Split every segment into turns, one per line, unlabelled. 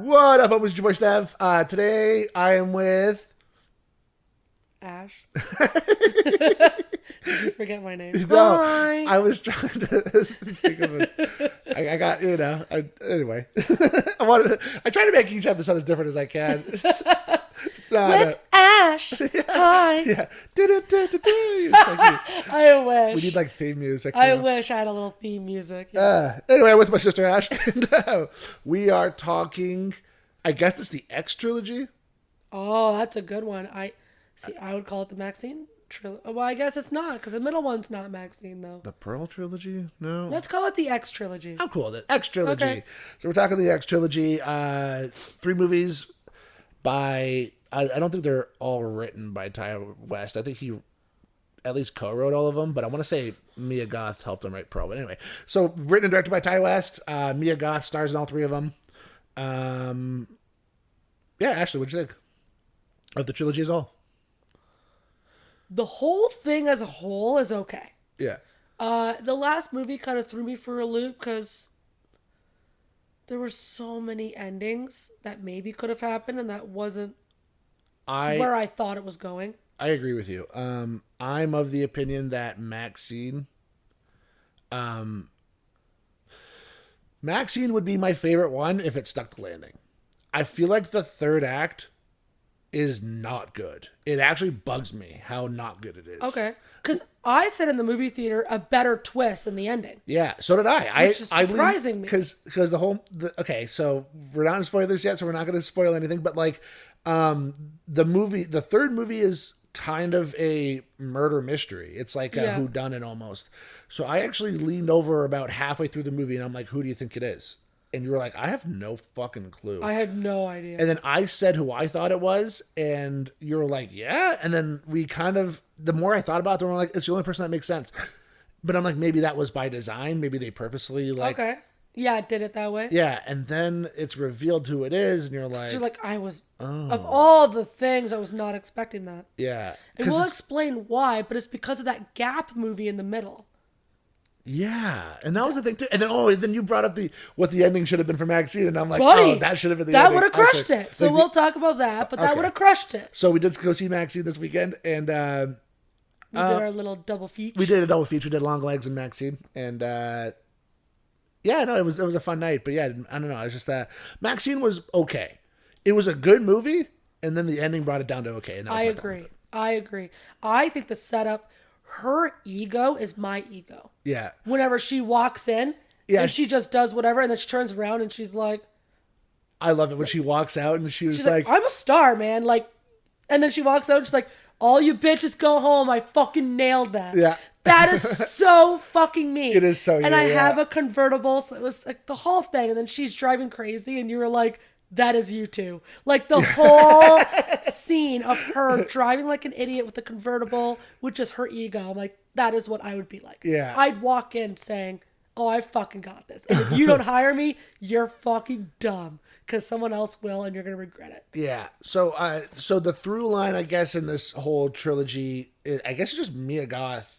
What up, it's your boy Stev. Today I am with
Ash. Did you forget my name?
no.
Hi.
I was trying to think of it. I got anyway. I try to make each episode as different as I can. It's not
With Ash. Hi.
yeah. It's like
I wish.
we need like theme music.
I wish I had a little theme music.
Anyway, with my sister Ash, and we are talking. I guess it's the X trilogy.
Oh, that's a good one. I would call it the MaXXXine trilogy. Well, I guess it's not because the middle one's not MaXXXine though.
The Pearl trilogy? No.
Let's call it the X trilogy.
I'm cool with it. X trilogy.
Okay.
So we're talking the X trilogy. 3 movies by. I don't think they're all written by Ty West. I think he at least co-wrote all of them, but I want to say Mia Goth helped him write Pearl. But anyway, so written and directed by Ty West. Mia Goth stars in all 3 of them. Yeah, Ashley, what'd you think of the trilogy as a whole?
The whole thing as a whole is okay.
Yeah.
The last movie kind of threw me for a loop because there were so many endings that maybe could have happened, and that wasn't where I thought it was going.
I agree with you. I'm of the opinion that MaXXXine would be my favorite one if it stuck the landing. I feel like the third act is not good. It actually bugs me how not good it is.
Okay. Because I said in the movie theater a better twist in the ending.
Yeah, so did I.
Which is surprising me.
Because okay, so we're not in spoilers yet, so we're not going to spoil anything, but like the third movie is kind of a murder mystery. It's like a whodunit almost. So I actually leaned over about halfway through the movie and I'm like, who do you think it is? And you were like, I have no fucking clue.
I had no idea.
And then I said who I thought it was, and you were like, yeah. And then we kind of, the more I thought about it, the more I'm like, it's the only person that makes sense. But I'm like, maybe that was by design. Maybe they purposely
Okay. Yeah, it did it that way.
Yeah, and then it's revealed who it is, and you're like...
So like, of all the things, I was not expecting that.
Yeah.
And we'll explain why, but it's because of that Gap movie in the middle.
Yeah, and that was the thing too. And then you brought up what the ending should have been for MaXXXine, and I'm like,
Buddy,
that should have been the
ending. That would have crushed it. So we'll talk about that, but that would have crushed it.
So we did go see MaXXXine this weekend, and...
we did our little double feature.
We did a double feature. We did Long Legs and MaXXXine, and... yeah, no, it was a fun night, but yeah, I don't know. It's just that MaXXXine was okay. It was a good movie, and then the ending brought it down to okay. And
I agree. I think the setup, her ego is my ego.
Yeah.
Whenever she walks in, and she just does whatever, and then she turns around and she's like,
I love it when she walks out and she's like,
I'm a star, man. Like, and then she walks out and she's like, all you bitches go home. I fucking nailed that.
Yeah.
That is so fucking me.
It is so
And I have a convertible, so it was like the whole thing. And then she's driving crazy, and you were like, that is you too. Like the whole scene of her driving like an idiot with a convertible, with just her ego. I'm like, that is what I would be like.
Yeah.
I'd walk in saying, oh, I fucking got this. And if you don't hire me, you're fucking dumb. Because someone else will, and you're going to regret it.
Yeah. So the through line, I guess, in this whole trilogy, I guess it's just Mia Goth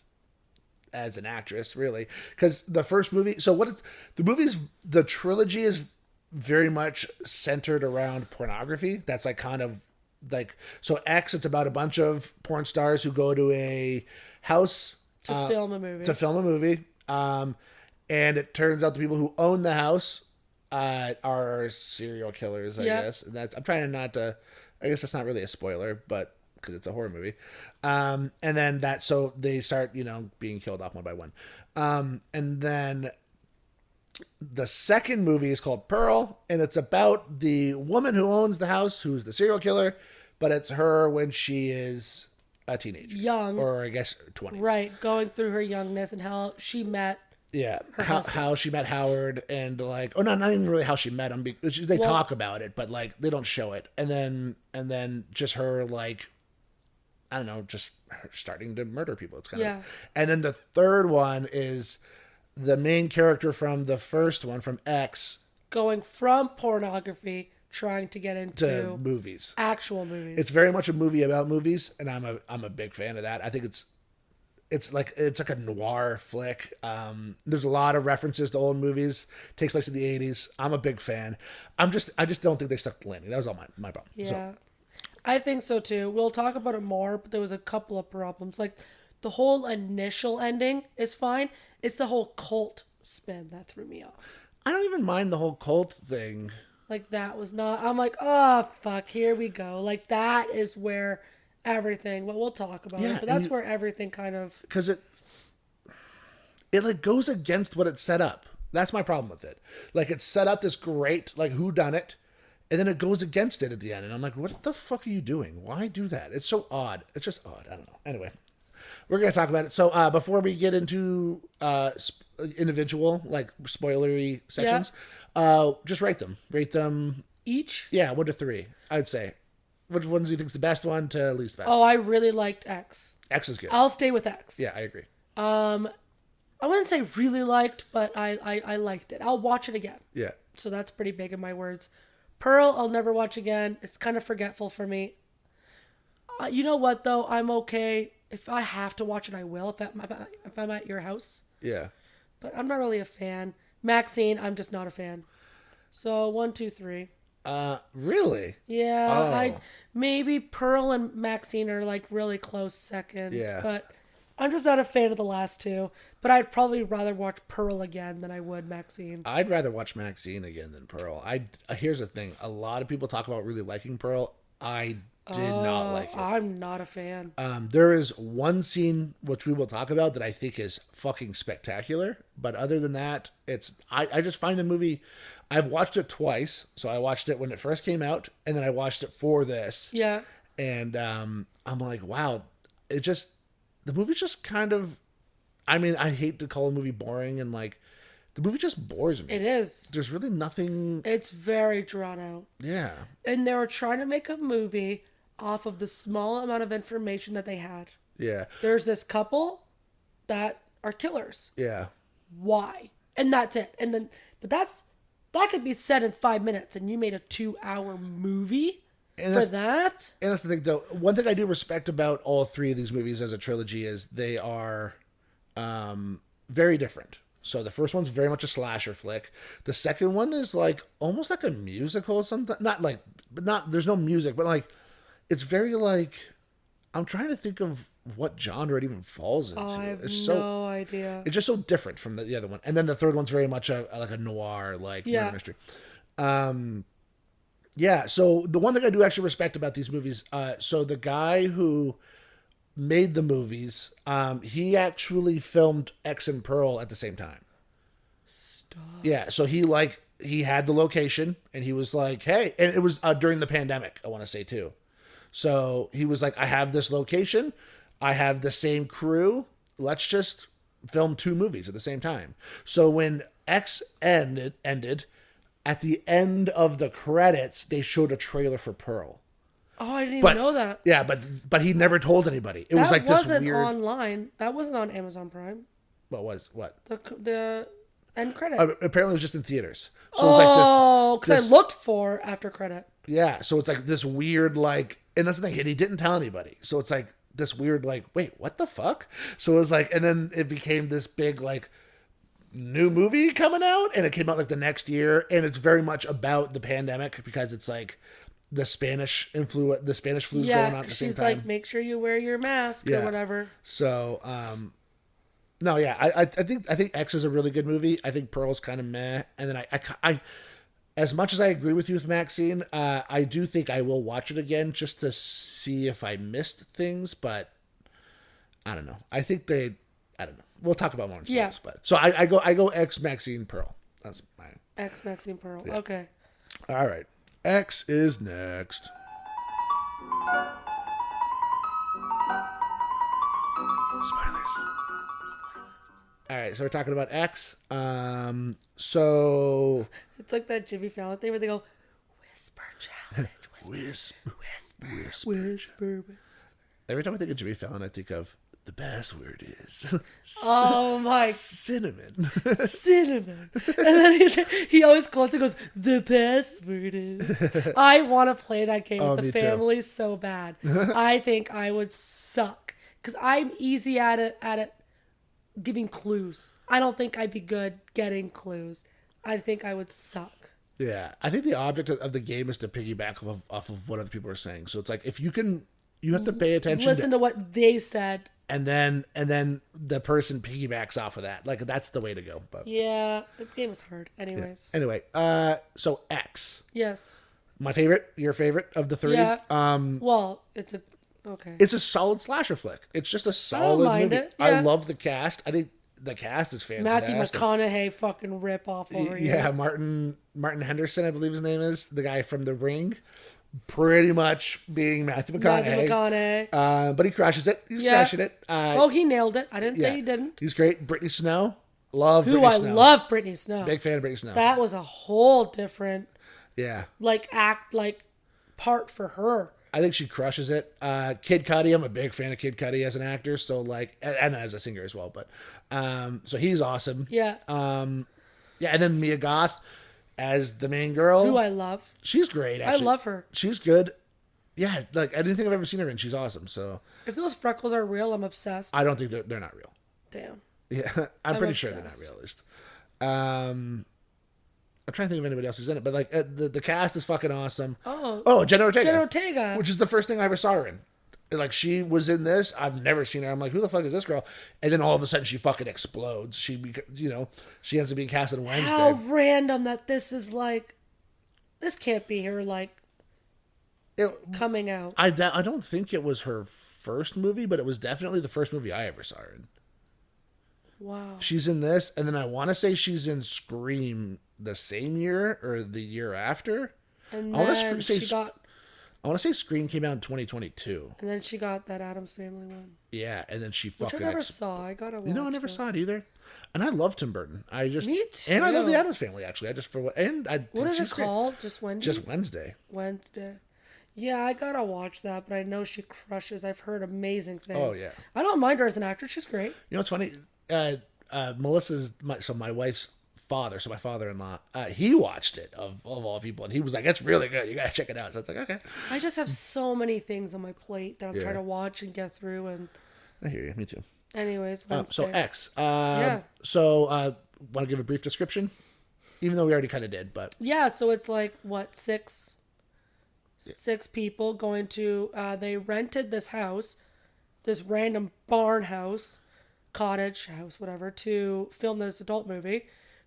as an actress, really. Because the first movie, the trilogy is very much centered around pornography. That's like kind of like, so X, it's about a bunch of porn stars who go to a house
to film a movie.
And it turns out the people who own the house are serial killers, I guess. And I'm trying not to, I guess that's not really a spoiler, but because it's a horror movie. And then so they start, being killed off one by one. And then the second movie is called Pearl, and it's about the woman who owns the house, who's the serial killer, but it's her when she is a teenager.
Young.
Or I guess 20s.
Right, going through her youngness and how she met.
Yeah, how she met Howard, and like, not even really how she met him, because they talk about it, but like they don't show it. And then just her, like, I don't know, just her starting to murder people. It's kind of. And then the third one is the main character from the first one, from X,
going from pornography, trying to get into
movies,
actual movies.
It's very much a movie about movies, and I'm a big fan of that. I think it's it's like a noir flick. There's a lot of references to old movies. Takes place in the 80s. I'm a big fan. I just don't think they stuck the landing. That was all my problem.
Yeah.
So,
I think so too. We'll talk about it more, but there was a couple of problems. Like the whole initial ending is fine. It's the whole cult spin that threw me off.
I don't even mind the whole cult thing.
Like that was not. I'm like, oh fuck, here we go. Like that is where everything. Well, we'll talk about it, but that's where everything kind of
because it like goes against what it set up. That's my problem with it. Like it's set up this great like who done it, and then it goes against it at the end, and I'm like, what the fuck are you doing? Why do that? It's so odd. It's just odd. I don't know. Anyway, we're gonna talk about it. So before we get into individual like spoilery sections, just rate them. Rate them
each.
Yeah, 1 to 3. I'd say. Which ones do you think's the best one to least best?
Oh, I really liked X.
X is good.
I'll stay with X.
Yeah, I agree.
I wouldn't say really liked, but I liked it. I'll watch it again.
Yeah.
So that's pretty big in my words. Pearl, I'll never watch again. It's kind of forgetful for me. You know what, though? I'm okay. If I have to watch it, I will. If I'm at your house.
Yeah.
But I'm not really a fan. MaXXXine, I'm just not a fan. So 1, 2, 3.
Really?
Yeah. Maybe Pearl and MaXXXine are like really close second.
Yeah.
But I'm just not a fan of the last two. But I'd probably rather watch Pearl again than I would MaXXXine.
I'd rather watch MaXXXine again than Pearl. Here's the thing. A lot of people talk about really liking Pearl. I did not like it.
I'm not a fan.
There is one scene which we will talk about that I think is fucking spectacular. But other than that, I just find the movie. I've watched it twice. So I watched it when it first came out, and then I watched it for this.
Yeah.
And I'm like, wow, the movie's just kind of. I mean, I hate to call a movie boring, and like, the movie just bores me.
It is.
There's really nothing.
It's very drawn out.
Yeah.
And they were trying to make a movie off of the small amount of information that they had.
Yeah.
There's this couple that are killers.
Yeah.
Why? And that's it. And then, but that could be said in 5 minutes, and you made a 2-hour movie for that.
And that's the thing, though. One thing I do respect about all three of these movies as a trilogy is they are very different. So the first one's very much a slasher flick. The second one is like almost like a musical or something. There's no music, but like it's very like I'm trying to think of what genre it even falls into.
I have
no
idea.
It's just so different from the other one. And then the third one's very much like a noir, like murder mystery. Yeah. So the one thing I do actually respect about these movies, so the guy who made the movies, he actually filmed X and Pearl at the same time.
Stop.
Yeah. So he had the location, and he was like, hey, and it was during the pandemic, I want to say too. So he was like, I have this location. I have the same crew. Let's just film 2 movies at the same time. So when X ended, at the end of the credits, they showed a trailer for Pearl.
Oh, I didn't even know that.
Yeah, but he never told anybody. It was like this weird.
That wasn't online. That wasn't on Amazon Prime.
What?
The end credit.
Apparently, it was just in theaters. So it was like this.
Oh, because I looked for after credit.
Yeah, so it's like this weird like, and that's the thing. And he didn't tell anybody. So it's like this weird like, wait, what the fuck? So it was like, and then it became this big like new movie coming out, and it came out like the next year, and it's very much about the pandemic because it's like. The Spanish flu is going on at the same time.
She's like, make sure you wear your mask or whatever.
So, no, yeah, I think X is a really good movie. I think Pearl's kind of meh, and then I as much as I agree with you with MaXXXine, I do think I will watch it again just to see if I missed things, but I don't know. I don't know. We'll talk about more in spoilers, but so I go X MaXXXine Pearl. That's my
X MaXXXine Pearl. Yeah. Okay.
All right. X is next. Spoilers. All right, so we're talking about X. So
it's like that Jimmy Fallon thing where they go, whisper challenge, whisper.
Every time I think of Jimmy Fallon, I think of the password is cinnamon.
Cinnamon. And then he always calls and goes, the password is. I want to play that game with the family so bad. I think I would suck because I'm easy at it giving clues. I don't think I'd be good getting clues. I think I would suck.
Yeah, I think the object of the game is to piggyback off of what other people are saying. So it's like if you can, you have to pay attention.
Listen to what they said.
And then the person piggybacks off of that. Like that's the way to go. But
yeah, the game is hard. Anyways.
Yeah. Anyway, so X.
Yes.
My favorite, your favorite of the three.
Yeah. Well, it's
a solid slasher flick. It's just a solid movie.
It. Yeah.
I love the cast. I think the cast is fantastic.
Matthew McConaughey fucking rip off over here.
Yeah, Martin Henderson, I believe his name is, the guy from The Ring. Pretty much being Matthew McConaughey. But he crushes it. He's crushing it.
He nailed it. I didn't say he didn't.
He's great. Brittany Snow. Love
Brittany Snow. Love Brittany Snow.
Big fan of Brittany Snow.
That was a whole different part for her.
I think she crushes it. Kid Cudi, I'm a big fan of Kid Cudi as an actor, so and as a singer as well, but so he's awesome.
Yeah.
And then Mia Goth as the main girl,
who I love.
She's great, actually.
I love her. She's
good. Yeah, like I didn't think I've ever seen her, and she's awesome. So
if those freckles are real, I'm obsessed.
I don't think they're not real.
Damn.
Yeah, I'm pretty sure they're not real, at least. I'm trying to think of anybody else who's in it, but like the cast is fucking awesome. Oh, Jenna Ortega. Which is the first thing I ever saw her in. Like she was in this. I've never seen her. I'm like, who the fuck is this girl? And then all of a sudden she fucking explodes. She ends up being cast in Wednesday.
How random that this is like. This can't be her coming out.
I don't think it was her first movie, but it was definitely the first movie I ever saw her in.
Wow.
She's in this, and then I want to say she's in Scream the same year or the year after.
And then
I want to say Scream came out in 2022.
And then she got that Addams Family one.
Yeah, and then she fucking...
Which I never saw. I gotta watch
I never saw it either. And I love Tim Burton.
Me too.
And I love the Addams Family, actually.
What is it called? Just Wednesday?
Just Wednesday.
Wednesday. Yeah, I gotta watch that, but I know she crushes. I've heard amazing things.
Oh, yeah.
I don't mind her as an actress. She's great.
You know what's funny? My wife's father, so my father-in-law, he watched it of all people, and he was like, "It's really good. You gotta check it out." So it's like, okay.
I just have so many things on my plate that I'm trying to watch and get through, and
I hear you. Me too.
Anyways,
so X. So want to give a brief description, even though we already kind of did, but
so it's like what six people going to they rented this house, this random barn house, cottage house, whatever, to film this adult movie.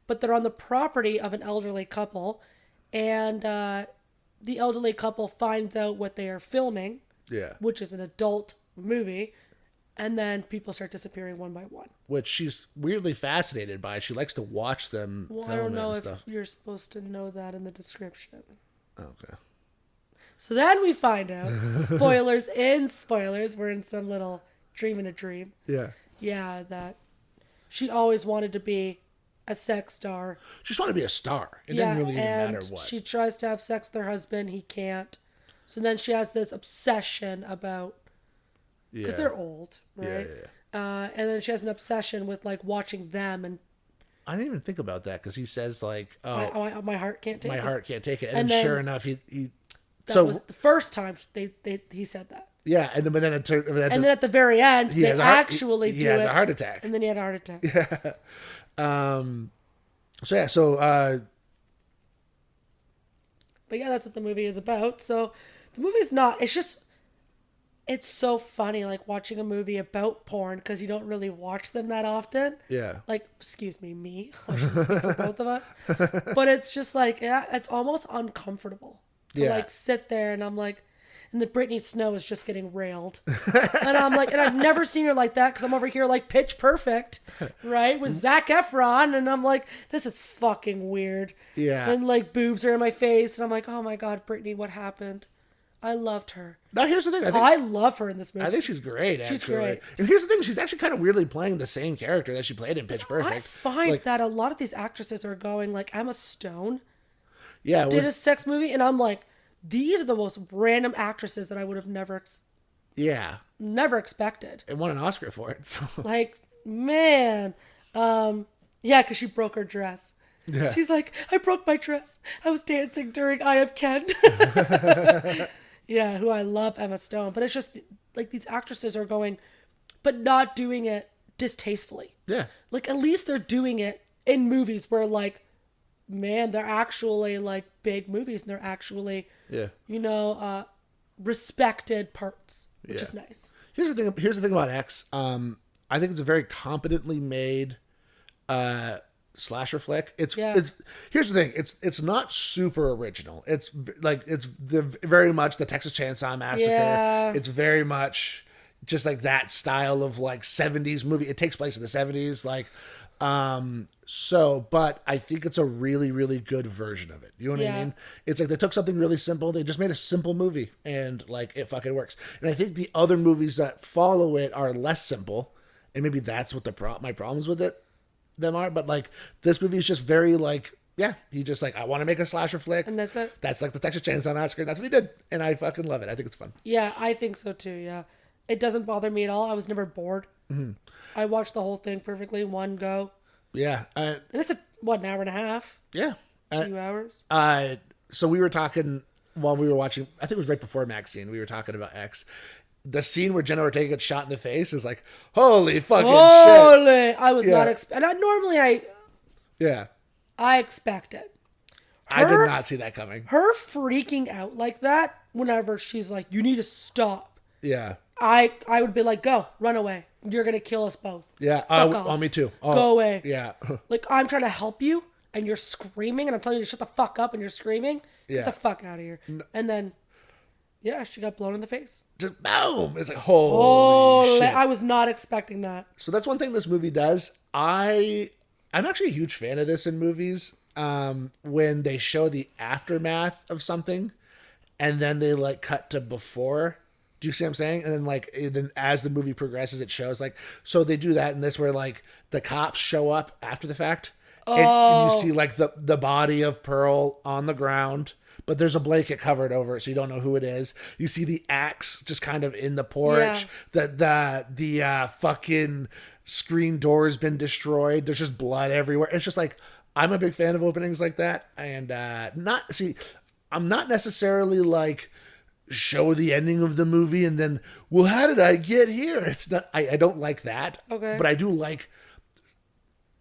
But they're on the property of an elderly couple, and the elderly couple finds out what they are filming, which is an adult movie, and then people start disappearing one by one.
Which she's weirdly fascinated by. She likes to watch them film
I don't know
if
you're supposed to know that in the description.
Okay.
So then we find out, spoilers in spoilers, we're in some little dream in a dream.
Yeah.
Yeah, that she always wanted to be a sex star.
She just wanted to be a star. It didn't really even matter what.
She tries to have sex with her husband. He can't. So then she has this obsession about... Because they're old, right? Yeah. And then she has an obsession with, watching them. And
I didn't even think about that, because he says, my
heart can't take it.
My heart can't take it. And then, sure enough, he
that was the first time he said that.
Yeah, and then
at the very end, he has a
heart attack.
And then he had a heart attack.
Yeah. But
yeah, that's what the movie is about. So the movie's not, it's so funny, watching a movie about porn, because you don't really watch them that often.
Yeah.
Excuse me, I shouldn't speak for both of us. But it's just it's almost uncomfortable to sit there, and I'm like, and the Brittany Snow is just getting railed. And I'm like, and I've never seen her like that, because I'm over here Pitch Perfect, right? With Zac Efron. And I'm like, this is fucking weird.
Yeah.
And boobs are in my face. And I'm like, oh my God, Brittany, what happened? I loved her.
Now, here's the thing.
I love her in this movie.
I think she's great, actually.
She's great.
And here's the thing. She's actually kind of weirdly playing the same character that she played in Pitch Perfect.
I find that a lot of these actresses are going, Emma Stone
did
a sex movie. And I'm like, these are the most random actresses that I would have never expected.
And won an Oscar for it. So.
Man. Because she broke her dress. Yeah. She's like, I broke my dress. I was dancing during I Am Ken. Yeah, who I love, Emma Stone. But it's just, these actresses are going, but not doing it distastefully.
Yeah.
Like, at least they're doing it in movies where, like, man, they're actually, like, big movies and they're actually,
Yeah.
respected parts, which is nice.
Here's the thing about X. I think it's a very competently made slasher flick. It's here's the thing. It's not super original. It's very much the Texas Chainsaw Massacre.
Yeah.
It's very much just like that style of like 70s movie. It takes place in the 70s, like but I think it's a really, really good version of it. You know what I mean? It's like they took something really simple, they just made a simple movie, and like it fucking works. And I think the other movies that follow it are less simple, and maybe that's what my problems with them are. But like this movie is just very like, he just like, I want to make a slasher flick,
And that's it.
That's like the Texas Chainsaw Massacre. That's what he did, and I fucking love it. I think it's fun.
Yeah, I think so too. Yeah, it doesn't bother me at all. I was never bored.
Mm-hmm.
I watched the whole thing perfectly in one go.
Yeah,
and it's an hour and a half.
Yeah,
2 hours.
So we were talking while we were watching. I think it was right before MaXXXine. We were talking about X. The scene where Jenna Ortega gets shot in the face is like, holy fucking shit!
I was not expecting. I expect it.
I did not see that coming.
Her freaking out like that whenever she's like, "You need to stop."
Yeah.
I would be like, "Go, run away! You're gonna kill us both."
Yeah. On me too.
Go away.
Yeah.
Like, I'm trying to help you, and you're screaming, and I'm telling you to shut the fuck up, and you're screaming. Get the fuck out of here. And then, she got blown in the face.
Just boom! It's like, holy shit.
I was not expecting that.
So that's one thing this movie does. I'm actually a huge fan of this in movies. When they show the aftermath of something, and then they like cut to before. Do you see what I'm saying? And then as the movie progresses, it shows like, so they do that in this where like the cops show up after the fact, and you see like the body of Pearl on the ground, but there's a blanket covered over it, so you don't know who it is. You see the axe just kind of in the porch. Yeah. The fucking screen door has been destroyed. There's just blood everywhere. It's just like, I'm a big fan of openings like that, and I'm not necessarily like show the ending of the movie and then, well, how did I get here? It's not. I don't like that.
Okay.
But I do like.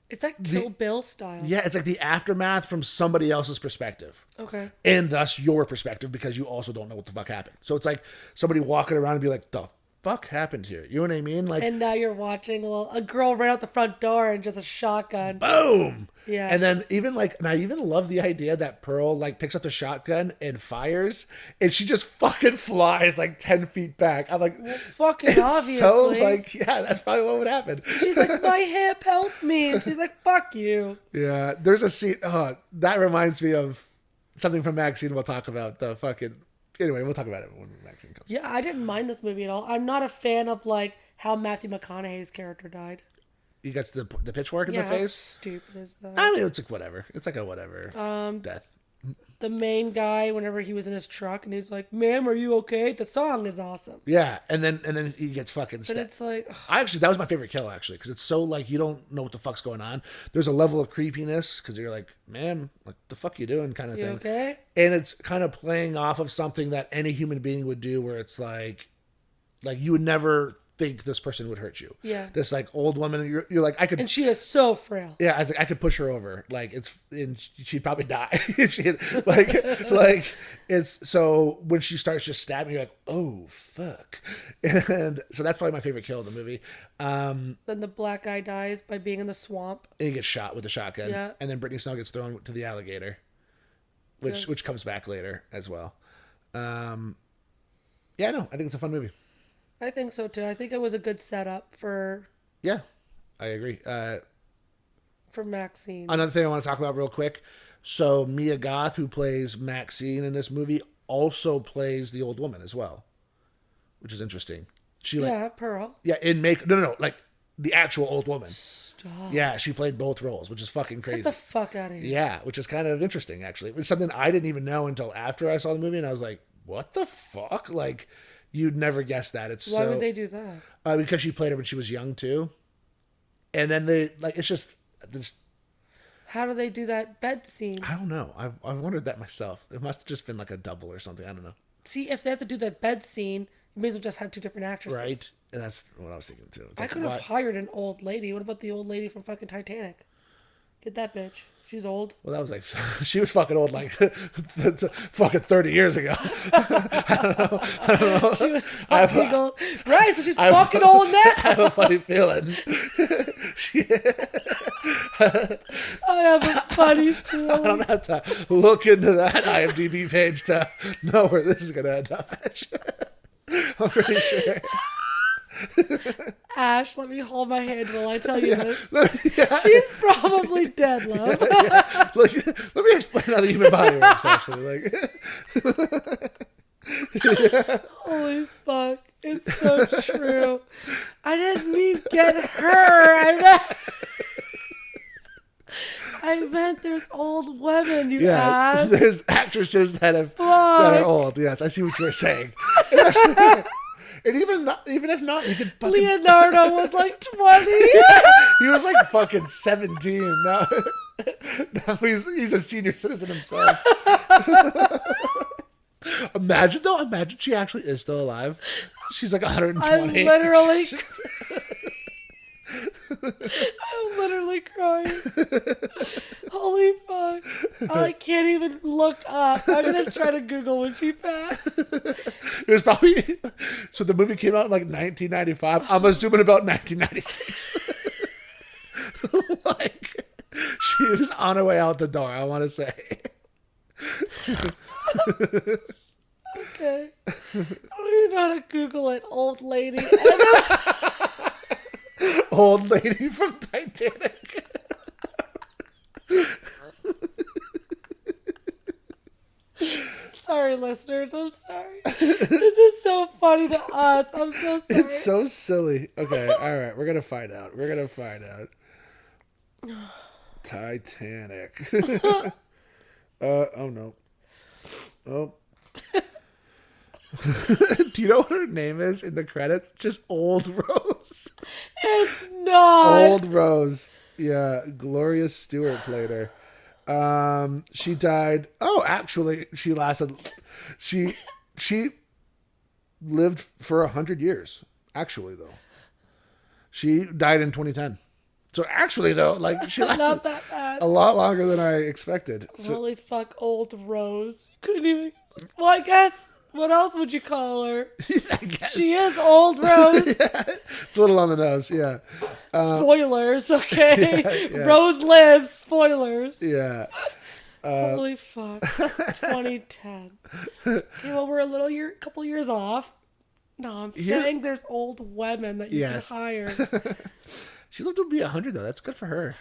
It's like Kill Bill style.
Yeah, it's like the aftermath from somebody else's perspective.
Okay.
And thus your perspective, because you also don't know what the fuck happened. So it's like somebody walking around and be like, the fuck happened here? You know what I mean? Like,
and now you're watching a girl ran out the front door and just a shotgun.
Boom!
Yeah.
And then and I even love the idea that Pearl like picks up the shotgun and fires, and she just fucking flies like 10 feet back. I'm like,
well, fucking obviously.
So like, yeah, that's probably what would happen.
She's like, my hip, help me. And she's like, fuck you.
Yeah, there's a scene. That reminds me of something from MaXXXine we'll talk about. Anyway, we'll talk about it when MaXXXine comes.
Yeah, I didn't mind this movie at all. I'm not a fan of like how Matthew McConaughey's character died.
He gets the pitchfork in the face.
How stupid is that?
I mean, it's like whatever. It's like a whatever death.
The main guy, whenever he was in his truck, and he's like, "Ma'am, are you okay?" The song is awesome.
Yeah, and then he gets fucking.
But it's like,
that was my favorite kill actually, because it's so like you don't know what the fuck's going on. There's a level of creepiness because you're like, "Ma'am, like the fuck you doing?" kind of
you
thing.
Okay.
And it's kind of playing off of something that any human being would do, where it's like you would never think this person would hurt you.
Yeah.
This like old woman, you're like, I could.
And she is so frail.
Yeah, I was like, I could push her over. Like and she'd probably die. like it's so when she starts just stabbing, you're like, oh fuck. And so that's probably my favorite kill of the movie.
Then the black guy dies by being in the swamp.
And he gets shot with a shotgun.
Yeah.
And then Brittany Snow gets thrown to the alligator, which comes back later as well. Yeah, no, I think it's a fun movie.
I think so too. I think it was a good setup for.
Yeah, I agree.
For MaXXXine.
Another thing I want to talk about real quick. So Mia Goth, who plays MaXXXine in this movie, also plays the old woman as well, which is interesting.
Pearl.
Yeah, no, like the actual old woman.
Stop.
Yeah, she played both roles, which is fucking crazy.
Get the fuck out of here.
Yeah, which is kind of interesting actually. It's something I didn't even know until after I saw the movie, and I was like, what the fuck? Like, you'd never guess that.
Why would they do that?
Because she played her when she was young too. And then it's just.
How do they do that bed scene?
I don't know. I've wondered that myself. It must have just been like a double or something. I don't know.
See, if they have to do that bed scene, You may as well just have two different actresses.
Right? And that's what I was thinking too. It's
I
like,
could have hired an old lady. What about the old lady from fucking Titanic? Get that bitch. She's old.
Well, that was like, she was fucking old like fucking 30 years ago. I don't know.
She was fucking old. Right, so she's fucking old now.
I have a funny feeling.
I have a funny feeling.
I don't have to look into that IMDb page to know where this is going to end up. I'm pretty sure.
Ash, let me hold my hand while I tell you this. Yeah. She's probably dead, love.
Like, let me explain how the human body works, actually.
Holy fuck. It's so true. I didn't mean get her. I meant there's old women, you ass.
There's actresses that are old. Yes, I see what you're saying. And even if not, you could fucking...
Leonardo was like 20.
He was like fucking 17. Now he's a senior citizen himself. Imagine she actually is still alive. She's like 120.
I'm literally crying. Holy fuck. I can't even look up. I'm going to try to Google when she passed.
It was probably... So the movie came out in like 1995. I'm assuming about 1996. Like, she was on her way out the door, I want to say.
Okay. I don't even know how to Google it. Old lady.
Old lady from Titanic.
Sorry, listeners. I'm sorry. This is so funny to us. I'm so sorry.
It's so silly. Okay, all right. We're gonna find out. Titanic. Oh no. Oh. Do you know what her name is in the credits? Just Old Rose.
It's not.
Old Rose. Yeah, Gloria Stewart played her. She died. Oh, actually, she lasted. She lived for 100 years. Actually, though, she died in 2010. So actually, though, like she lasted
not that bad.
A lot longer than I expected. So,
Holy fuck, Old Rose. Couldn't even. Well, I guess. What else would you call her?
I guess.
She is Old Rose.
Yeah, it's a little on the nose, yeah.
Spoilers, okay?
Yeah.
Rose lives. Spoilers.
Yeah.
Holy fuck. 2010. Okay, well, we're a couple years off. No, I'm saying there's old women that you can hire.
She lived to be 100, though. That's good for her.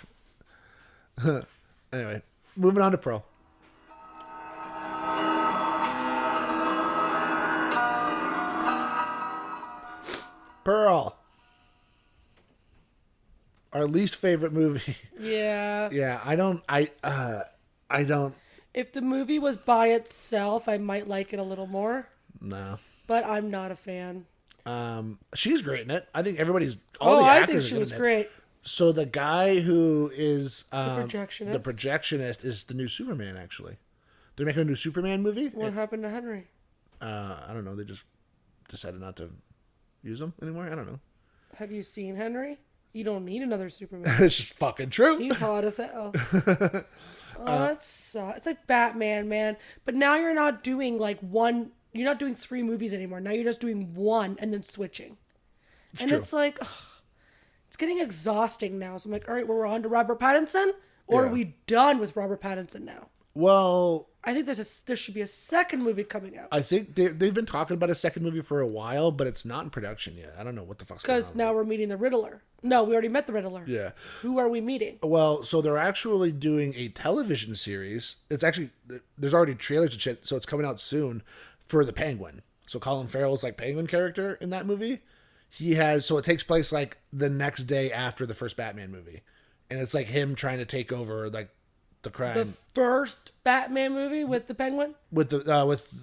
Anyway, moving on to Pearl. Pearl. Our least favorite movie.
Yeah.
Yeah, I don't.
If the movie was by itself, I might like it a little more.
No.
But I'm not a fan.
She's great in it. I think everybody's.
I think she was great.
So the guy who is
the
projectionist is the new Superman. Actually, they're making a new Superman movie.
What happened to Henry?
I don't know. They just decided not to use him anymore. I don't know.
Have you seen Henry? You don't need another Superman.
It's just fucking true.
He's hot as hell. That sucks. It's like Batman, man. But now you're not doing like one. You're not doing 3 movies anymore. Now you're just doing one and then switching. It's true. It's like, it's getting exhausting now. So I'm like, all right, we're on to Robert Pattinson, or are we done with Robert Pattinson now?
Well,
I think there should be a second movie coming out.
I think they've been talking about a second movie for a while, but it's not in production yet. I don't know what the fuck's going on.
Because now we're meeting the Riddler. No, we already met the Riddler.
Yeah.
Who are we meeting?
Well, so they're actually doing a television series. It's actually, there's already trailers and shit, so it's coming out soon for the Penguin. So Colin Farrell's like Penguin character in that movie. So it takes place like the next day after the first Batman movie. And it's like him trying to take over like the crime.
The first Batman movie with the Penguin?
With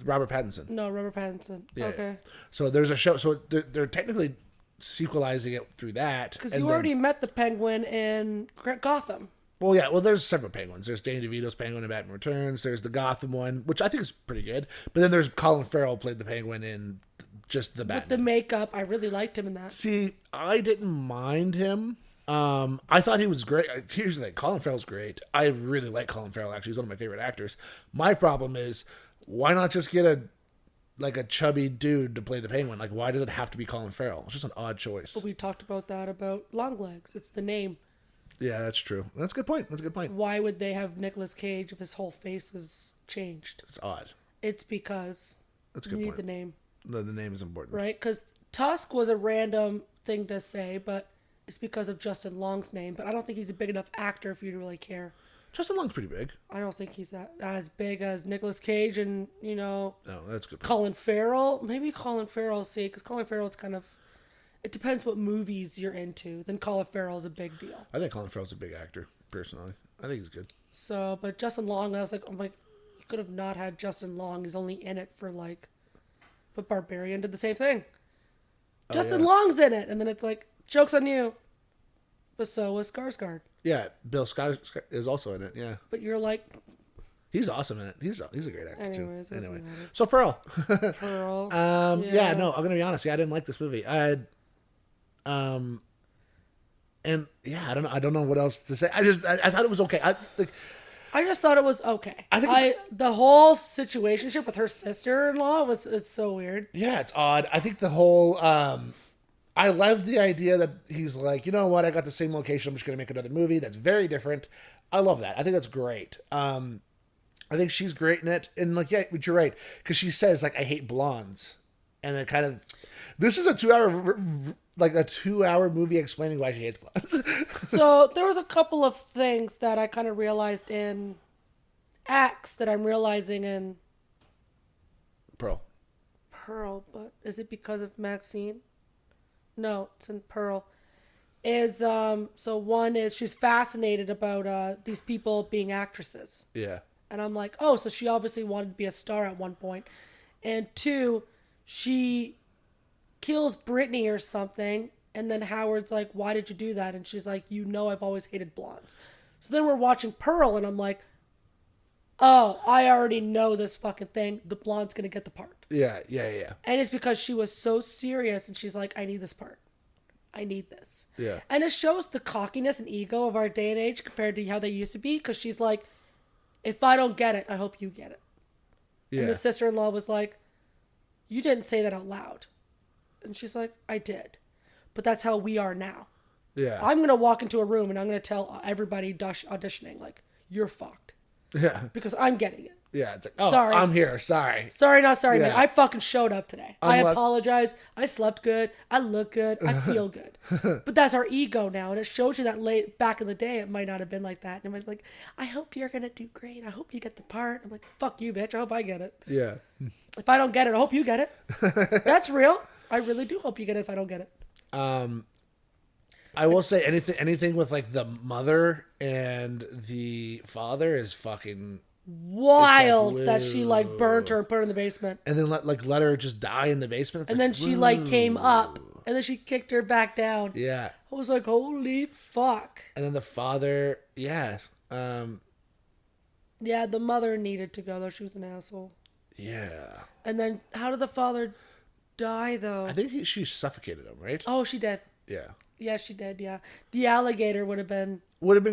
Robert Pattinson.
No, Robert Pattinson. Yeah. Okay.
So there's a show. So they're technically sequelizing it through that.
Because you already met the Penguin in Gotham.
Well, yeah. Well, there's several Penguins. There's Danny DeVito's Penguin in Batman Returns. There's the Gotham one, which I think is pretty good. But then there's Colin Farrell played the Penguin in just the Batman.
With the makeup, I really liked him in that.
See, I didn't mind him. I thought he was great. Here's the thing, Colin Farrell's great. I really like Colin Farrell, actually. He's one of my favorite actors. My problem is, why not just get a chubby dude to play the Penguin? Like, why does it have to be Colin Farrell? It's just an odd choice.
But we talked about that about Longlegs. It's the name.
Yeah, that's true. That's a good point.
Why would they have Nicolas Cage if his whole face is changed?
It's odd.
It's because
That's a good point.
the name.
The name is important.
Right? Because Tusk was a random thing to say, but it's because of Justin Long's name. But I don't think he's a big enough actor for you to really care.
Justin Long's pretty big.
I don't think he's that as big as Nicolas Cage and,
No, that's good.
Colin Farrell. Maybe Colin Farrell, because Colin Farrell's kind of... It depends what movies you're into. Then Colin Farrell's a big deal.
I think Colin Farrell's a big actor, personally. I think he's good.
So, but Justin Long, I was like, you could have not had Justin Long. He's only in it for But Barbarian did the same thing. Justin Long's in it. And then it's like, joke's on you. But so was Skarsgård.
Yeah, Bill Skarsgård is also in it, yeah.
But you're like...
He's awesome in it. He's a great actor,
Anyways,
too. Anyway.
matter.
So, Pearl.
Pearl.
Yeah, no, I'm going to be honest. Yeah, I didn't like this movie. And yeah, I don't know what else to say. I thought it was okay.
I just thought it was okay.
I think
the whole situationship with her sister-in-law it's so weird.
Yeah, it's odd. I think the whole I love the idea that he's like, you know what, I got the same location, I'm just gonna make another movie that's very different. I love that. I think that's great. I think she's great in it, and yeah, but you're right, because she says I hate blondes, and it kind of this is a 2-hour movie explaining why she hates blondes.
So there was a couple of things that I kind of realized in X that I'm realizing in
Pearl,
but is it because of MaXXXine? No, it's in Pearl. So one is she's fascinated about these people being actresses.
Yeah.
And I'm like, oh, so she obviously wanted to be a star at one point. And two, she kills Brittany or something. And then Howard's like, why did you do that? And she's like, I've always hated blondes. So then we're watching Pearl and I'm like, oh, I already know this fucking thing. The blonde's going to get the part.
Yeah.
And it's because she was so serious and she's like, I need this part. I need this.
Yeah.
And it shows the cockiness and ego of our day and age compared to how they used to be. Because she's like, if I don't get it, I hope you get it. Yeah. And the sister-in-law was like, you didn't say that out loud. And she's like, I did. But that's how we are now.
Yeah.
I'm going to walk into a room and I'm going to tell everybody auditioning, like, you're fucked.
Yeah.
Because I'm getting it.
Yeah. It's like, oh,
sorry.
I'm here. Sorry.
Sorry, not sorry,
Yeah.
man. I fucking showed up today. I apologize. I slept good. I look good. I feel good. But that's our ego now. And it shows you that late back in the day, it might not have been like that. And I'm like, I hope you're going to do great. I hope you get the part. I'm like, fuck you, bitch. I hope I get it.
Yeah.
If I don't get it, I hope you get it. That's real. I really do hope you get it if I don't get it.
I will say anything with like the mother and the father is fucking
wild.
like,
that she like burnt her and put her in the basement.
And then let her just die in the basement. It's
and
like,
then she like came up and then she kicked her back down.
Yeah.
I was like, holy fuck.
And then the father, yeah.
Yeah, the mother needed to go though. She was an asshole.
Yeah.
And then how did the father die though?
I think she suffocated him, right?
Oh, she did.
Yeah.
Yeah, she did, yeah. The alligator would have been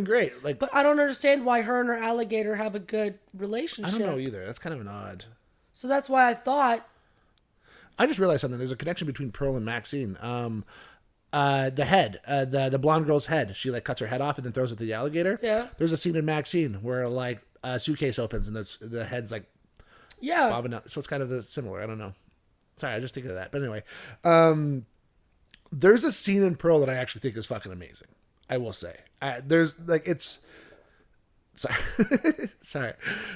great. Like,
but I don't understand why her and her alligator have a good relationship.
I don't know either. That's kind of an odd.
So that's why I thought.
I just realized something. There's a connection between Pearl and MaXXXine. The head, the blonde girl's head. She like cuts her head off and then throws it to the alligator.
Yeah.
There's a scene in MaXXXine where like a suitcase opens and the head's like bobbing out. So it's kind of similar. I don't know. Sorry, I just think of that. But anyway, there's a scene in Pearl that I actually think is fucking amazing. I will say. There's like it's. Sorry, sorry.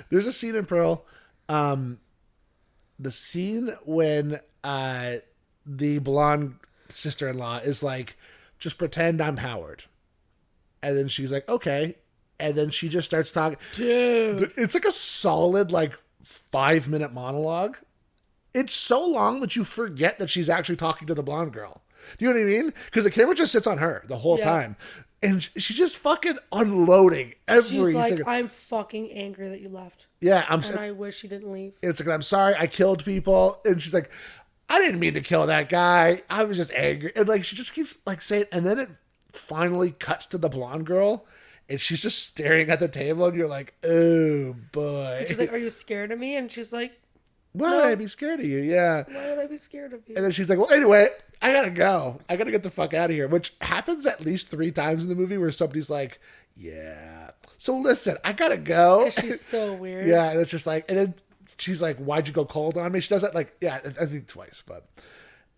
There's a scene in Pearl. The scene when the blonde sister-in-law is like, just pretend I'm Howard, and then she's like, okay, and then she just starts talking.
Dude,
it's like a solid like 5-minute monologue. It's so long that you forget that she's actually talking to the blonde girl. Do you know what I mean? Because the camera just sits on her the whole time. And she's just fucking unloading every
She's like,
single...
I'm fucking angry that you left.
Yeah,
and I wish you didn't leave.
It's like, I'm sorry, I killed people. And she's like, I didn't mean to kill that guy. I was just angry. And like she just keeps like saying, and then it finally cuts to the blonde girl, and she's just staring at the table, and you're like, oh boy.
And she's like, "Are you scared of me?" And she's like,
Why
"No.
would I be scared of you? Yeah.
Why would I be scared of you?"
And then she's like, well, anyway, I gotta go. I gotta get the fuck out of here. Which happens at least 3 times in the movie where somebody's like, yeah. So listen, I gotta go.
'Cause she's so weird.
Yeah, and it's just like, and then she's like, why'd you go cold on me? She does that like, yeah, I think twice, but.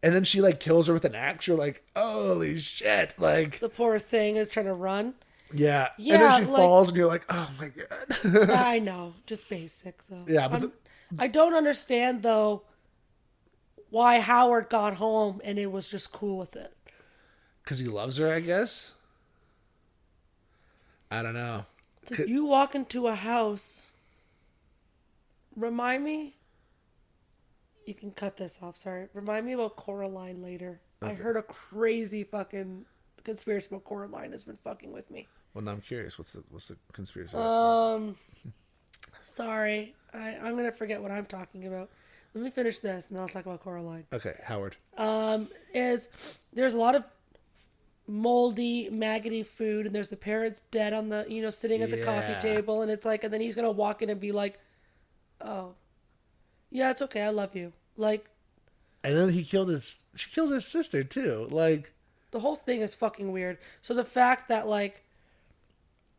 And then she like kills her with an axe. You're like, holy shit. Like,
The poor thing is trying to run.
yeah.
Yeah,
And then she
like-
falls and you're like, oh my God.
I know, just basic though.
Yeah, but
I don't understand though why Howard got home and it was just cool with it.
because he loves her, I guess. I don't know.
Did you walk into a house? Remind me. You can cut this off. Sorry. Remind me about Coraline later. Okay. I heard a crazy fucking conspiracy about Coraline has been fucking with me.
Well, now I'm curious. What's the conspiracy?
Sorry. I'm gonna forget what I'm talking about. Let me finish this and then I'll talk about Coraline.
Okay, Howard.
Is there's a lot of moldy, maggoty food, and there's the parents dead on the, sitting at the coffee table, and it's like, and then he's gonna walk in and be like, oh, yeah, it's okay, I love you. Like,
and then she killed his sister too. Like,
the whole thing is fucking weird. So the fact that like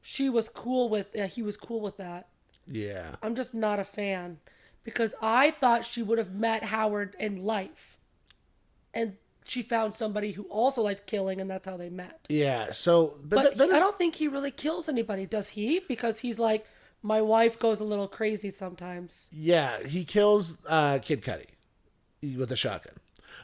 he was cool with that.
Yeah.
I'm just not a fan because I thought she would have met Howard in life, and she found somebody who also liked killing, and that's how they met.
Yeah. So,
but I don't think he really kills anybody, does he? Because he's like, my wife goes a little crazy sometimes.
Yeah, he kills Kid Cudi with a shotgun,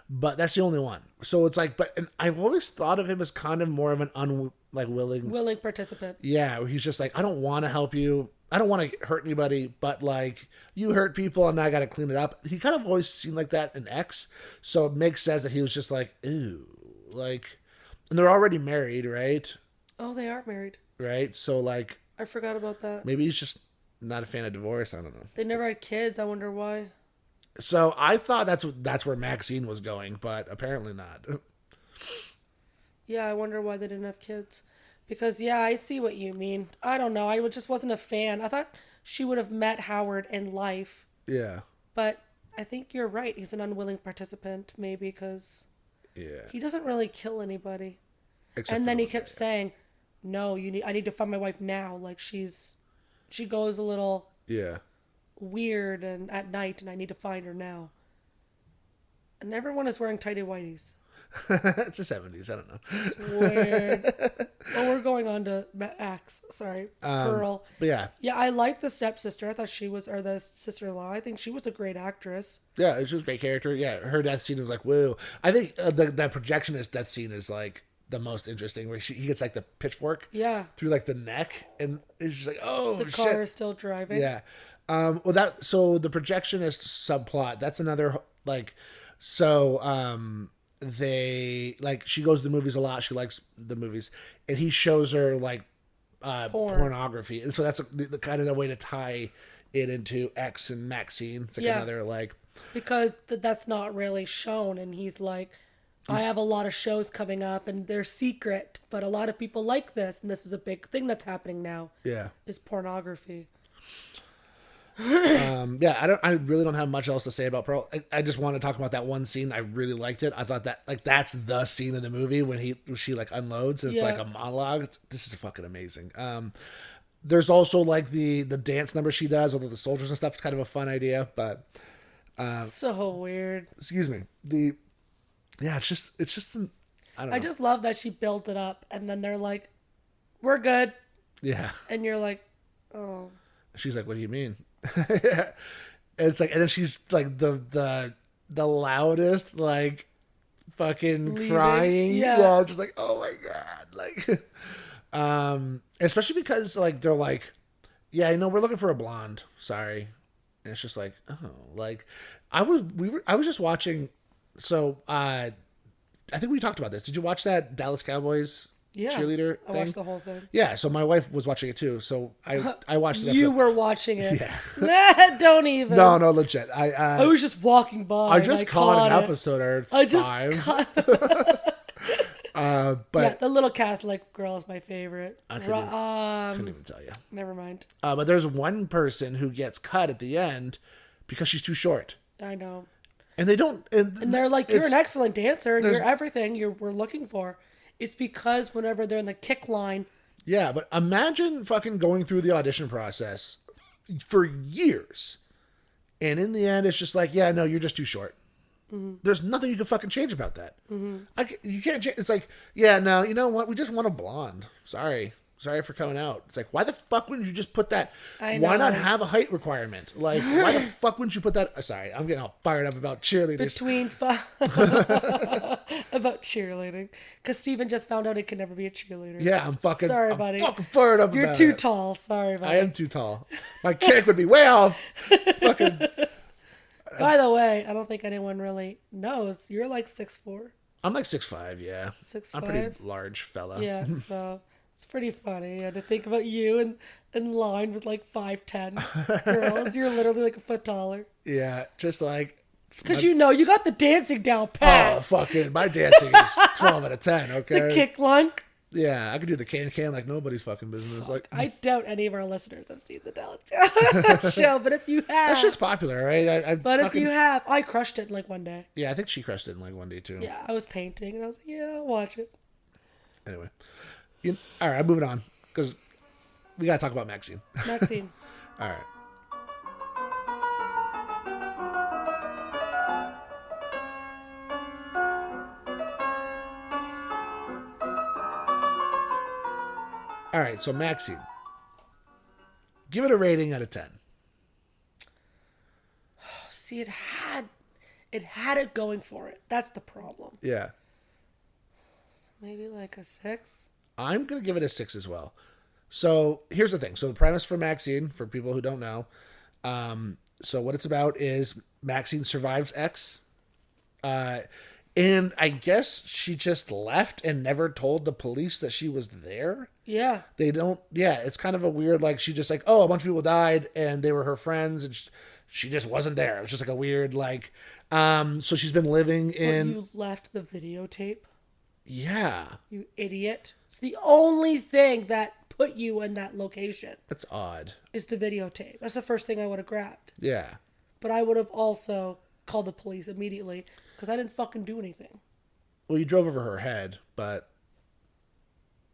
but that's the only one. So it's like, and I've always thought of him as kind of more of an willing
participant.
Yeah, where he's just like, I don't want to help you. I don't want to hurt anybody, but like you hurt people and I got to clean it up. He kind of always seemed like that in X. So it makes sense that he was just like, ooh, like, and they're already married, right?
Oh, they are married.
Right. So like,
I forgot about that.
Maybe he's just not a fan of divorce. I don't know.
They never had kids. I wonder why.
So I thought that's where MaXXXine was going, but apparently not.
Yeah, I wonder why they didn't have kids. Because, yeah, I see what you mean. I don't know. I just wasn't a fan. I thought she would have met Howard in life.
Yeah.
But I think you're right. He's an unwilling participant, maybe, because he doesn't really kill anybody. And then he kept saying, no, I need to find my wife now. Like, she goes a little weird and at night, and I need to find her now. And everyone is wearing tighty whities.
It's the 70s. I don't know.
It's weird. Oh, we're going on to Axe. Sorry, Pearl.
But yeah.
Yeah, I liked the stepsister. I thought she was, or the sister-in-law. I think she was a great actress.
Yeah, she was a great character. Yeah, her death scene was like, whoa. I think the projectionist death scene is like the most interesting, where he gets like the pitchfork through like the neck, and it's just like, oh,
the car is still driving.
Yeah. So the projectionist subplot, that's another like, so they like, she goes to the movies a lot, she likes the movies, and he shows her like pornography, and so that's the kind of the way to tie it into X and MaXXXine. It's like another like,
because that's not really shown, and he's like, I have a lot of shows coming up and they're secret, but a lot of people like this, and this is a big thing that's happening now. Yeah, is pornography.
I really don't have much else to say about Pearl. I just want to talk about that one scene. I really liked it. I thought that like that's the scene in the movie when she like unloads, and it's like a monologue. This is fucking amazing. There's also like the dance number she does with the soldiers and stuff. It's kind of a fun idea, but
so weird.
Excuse me. It's just I don't know.
I just love that she built it up, and then they're like, "We're good."
Yeah.
And you're like, "Oh."
She's like, "What do you mean?" It's like, and then she's like the loudest, like fucking crying. Yeah, just like, oh my god, like, especially because like they're like, yeah, we're looking for a blonde. Sorry, and it's just like, oh, like I was just watching. So I think we talked about this. Did you watch that Dallas Cowboys cheerleader
I
thing.
watched the whole thing.
Yeah, so my wife was watching it too. So I watched it.
You were watching it.
Yeah.
Nah, don't even.
No, legit.
I was just walking by.
I just caught an episode or five. But
yeah, the little Catholic girl is my favorite.
I couldn't even tell you.
Never mind.
But there's one person who gets cut at the end because she's too short.
I know.
And they don't.
And they're like, you're an excellent dancer and you're everything we're looking for. It's because whenever they're in the kick line.
Yeah, but imagine fucking going through the audition process for years. And in the end, it's just like, yeah, no, you're just too short. Mm-hmm. There's nothing you can fucking change about that. Mm-hmm. You can't change. It's like, yeah, no, you know what? We just want a blonde. Sorry for coming out. It's like, why the fuck wouldn't you just put that? Why not have a height requirement? Like, why the fuck wouldn't you put that? Sorry, I'm getting all fired up about cheerleaders.
About cheerleading. Because Steven just found out he can never be a cheerleader.
Yeah, I'm fucking fired up.
You're too tall. Sorry, buddy.
I am too tall. My kick would be way off. Fucking.
By the way, I don't think anyone really knows. You're like 6'4".
I'm like 6'5", yeah.
6'5"?
I'm a pretty large fella.
Yeah, so it's pretty funny. I had to think about you in line with like 5'10" girls. You're literally like a foot taller.
Yeah, just like...
Because you got the dancing down pat.
Oh, fucking, my dancing is 12 out of 10, okay?
The kick line.
Yeah, I could do the can like nobody's fucking business.
Fuck.
Like,
I doubt any of our listeners have seen the Dallas show, but if you have,
that shit's popular, right?
If you have, I crushed it in like one day.
Yeah, I think she crushed it in like one day too.
Yeah, I was painting and I was like, yeah, I'll watch it.
Anyway, all right, I'm moving on because we gotta talk about MaXXXine.
MaXXXine.
All right. All right, so MaXXXine. Give it a rating out of 10.
See, it had it going for it. That's the problem.
Yeah.
Maybe like a 6.
I'm going to give it a 6 as well. So here's the thing. So the premise for MaXXXine, for people who don't know, so what it's about is MaXXXine survives X. And I guess she just left and never told the police that she was there.
Yeah.
They don't, it's kind of a weird, like, she just like, oh, a bunch of people died and they were her friends and she just wasn't there. It was just like a weird, like, so she's been living in.
You left the videotape?
Yeah.
You idiot. It's the only thing that put you in that location.
That's odd.
Is the videotape. That's the first thing I would have grabbed.
Yeah.
But I would have also called the police immediately. Because I didn't fucking do anything.
Well, you drove over her head, but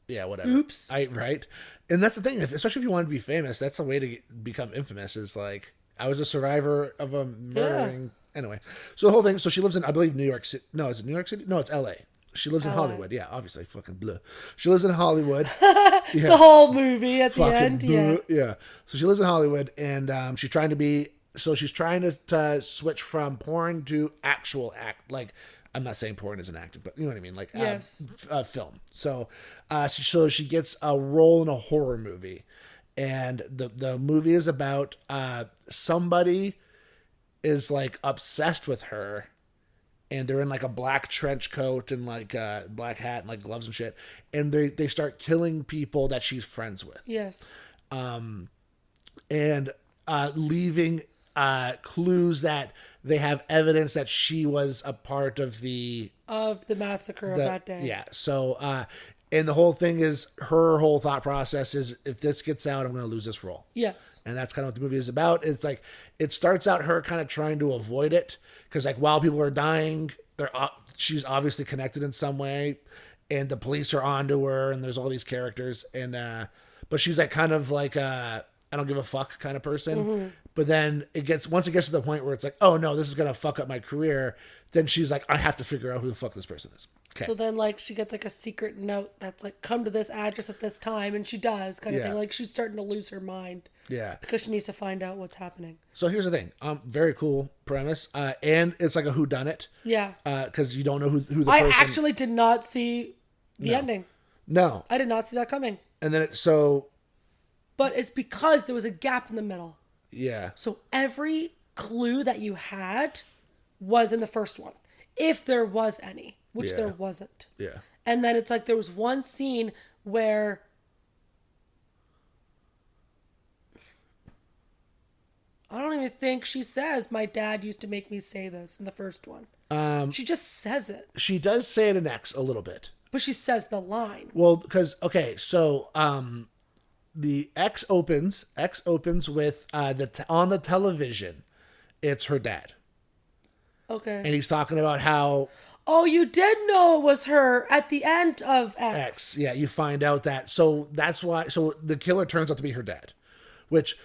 yeah, whatever.
Oops.
Right? And that's the thing, especially if you want to be famous, that's the way to become infamous is like, I was a survivor of a murdering. Yeah. Anyway, so the whole thing, so she lives in, I believe, New York City. No, is it New York City? No, it's LA. She lives in Hollywood. Yeah, obviously, fucking bleh. She lives in Hollywood.
Yeah. The whole movie at the end.
Bleh. Yeah. So she lives in Hollywood, and she's trying to switch from porn to actual act. Like, I'm not saying porn isn't acting, but you know what I mean? Like,
yes.
Film. So she gets a role in a horror movie. And the movie is about somebody is like obsessed with her. And they're in like a black trench coat and like a black hat and like gloves and shit. And they start killing people that she's friends with.
Yes.
And leaving clues that they have evidence that she was a part of the
massacre of that day.
Yeah. So, and the whole thing is her whole thought process is if this gets out, I'm going to lose this role.
Yes.
And that's kind of what the movie is about. It's like, it starts out her kind of trying to avoid it because like while people are dying, she's obviously connected in some way and the police are onto her and there's all these characters and, but she's like kind of like, I don't give a fuck kind of person. Mm-hmm. But then once it gets to the point where it's like, oh no, this is going to fuck up my career. Then she's like, I have to figure out who the fuck this person is. Okay.
So then like she gets like a secret note that's like, come to this address at this time. And she does kind of thing. Like she's starting to lose her mind.
Yeah.
Because she needs to find out what's happening.
So here's the thing. Very cool premise. And it's like a whodunit.
Yeah.
Because you don't know who the person...
I actually did not see the ending.
No.
I did not see that coming.
And then
But it's because there was a gap in the middle.
Yeah.
So every clue that you had was in the first one. If there was any, which there wasn't.
Yeah.
And then it's like there was one scene where I don't even think she says, my dad used to make me say this in the first one. She just says it.
She does say it in X a little bit.
But she says the line.
Well, because, okay, so the X opens with on the television, it's her dad.
Okay.
And he's talking about how...
Oh, you did know it was her at the end of X.
Yeah, you find out that. So that's why... So the killer turns out to be her dad. Which...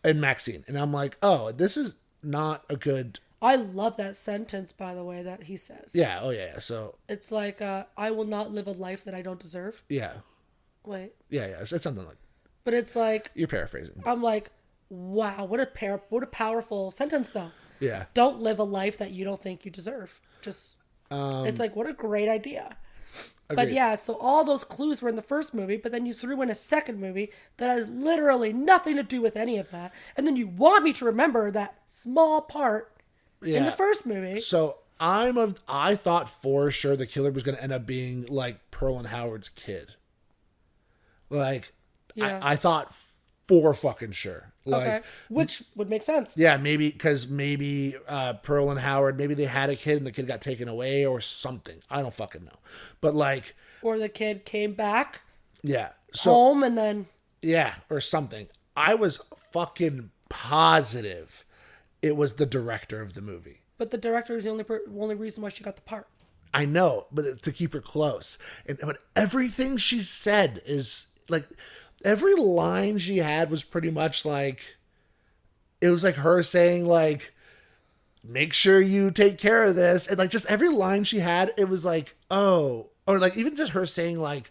In MaXXXine. And I'm like, oh, this is not a good...
I love that sentence, by the way, that he says.
Yeah, oh yeah, so...
It's like, I will not live a life that I don't deserve.
Yeah.
Wait.
Yeah, it's something like...
But it's like...
You're paraphrasing.
I'm like, wow, what a powerful sentence, though.
Yeah.
Don't live a life that you don't think you deserve. Just... it's like, what a great idea.
Agreed.
But yeah, so all those clues were in the first movie, but then you threw in a second movie that has literally nothing to do with any of that. And then you want me to remember that small part in the first movie.
So I thought for sure the killer was going to end up being like Pearl and Howard's kid. Like, yeah. I thought for fucking sure. Like,
okay. Which would make sense.
Yeah, maybe because Pearl and Howard, maybe they had a kid and the kid got taken away or something. I don't fucking know. But like...
Or the kid came back.
Yeah.
Home and then...
Yeah, or something. I was fucking positive it was the director of the movie.
But the director is the only reason why she got the part.
I know, but to keep her close. But everything she said is like... Every line she had was pretty much like, it was like her saying like, make sure you take care of this. And like just every line she had, it was like, oh, or like even just her saying like,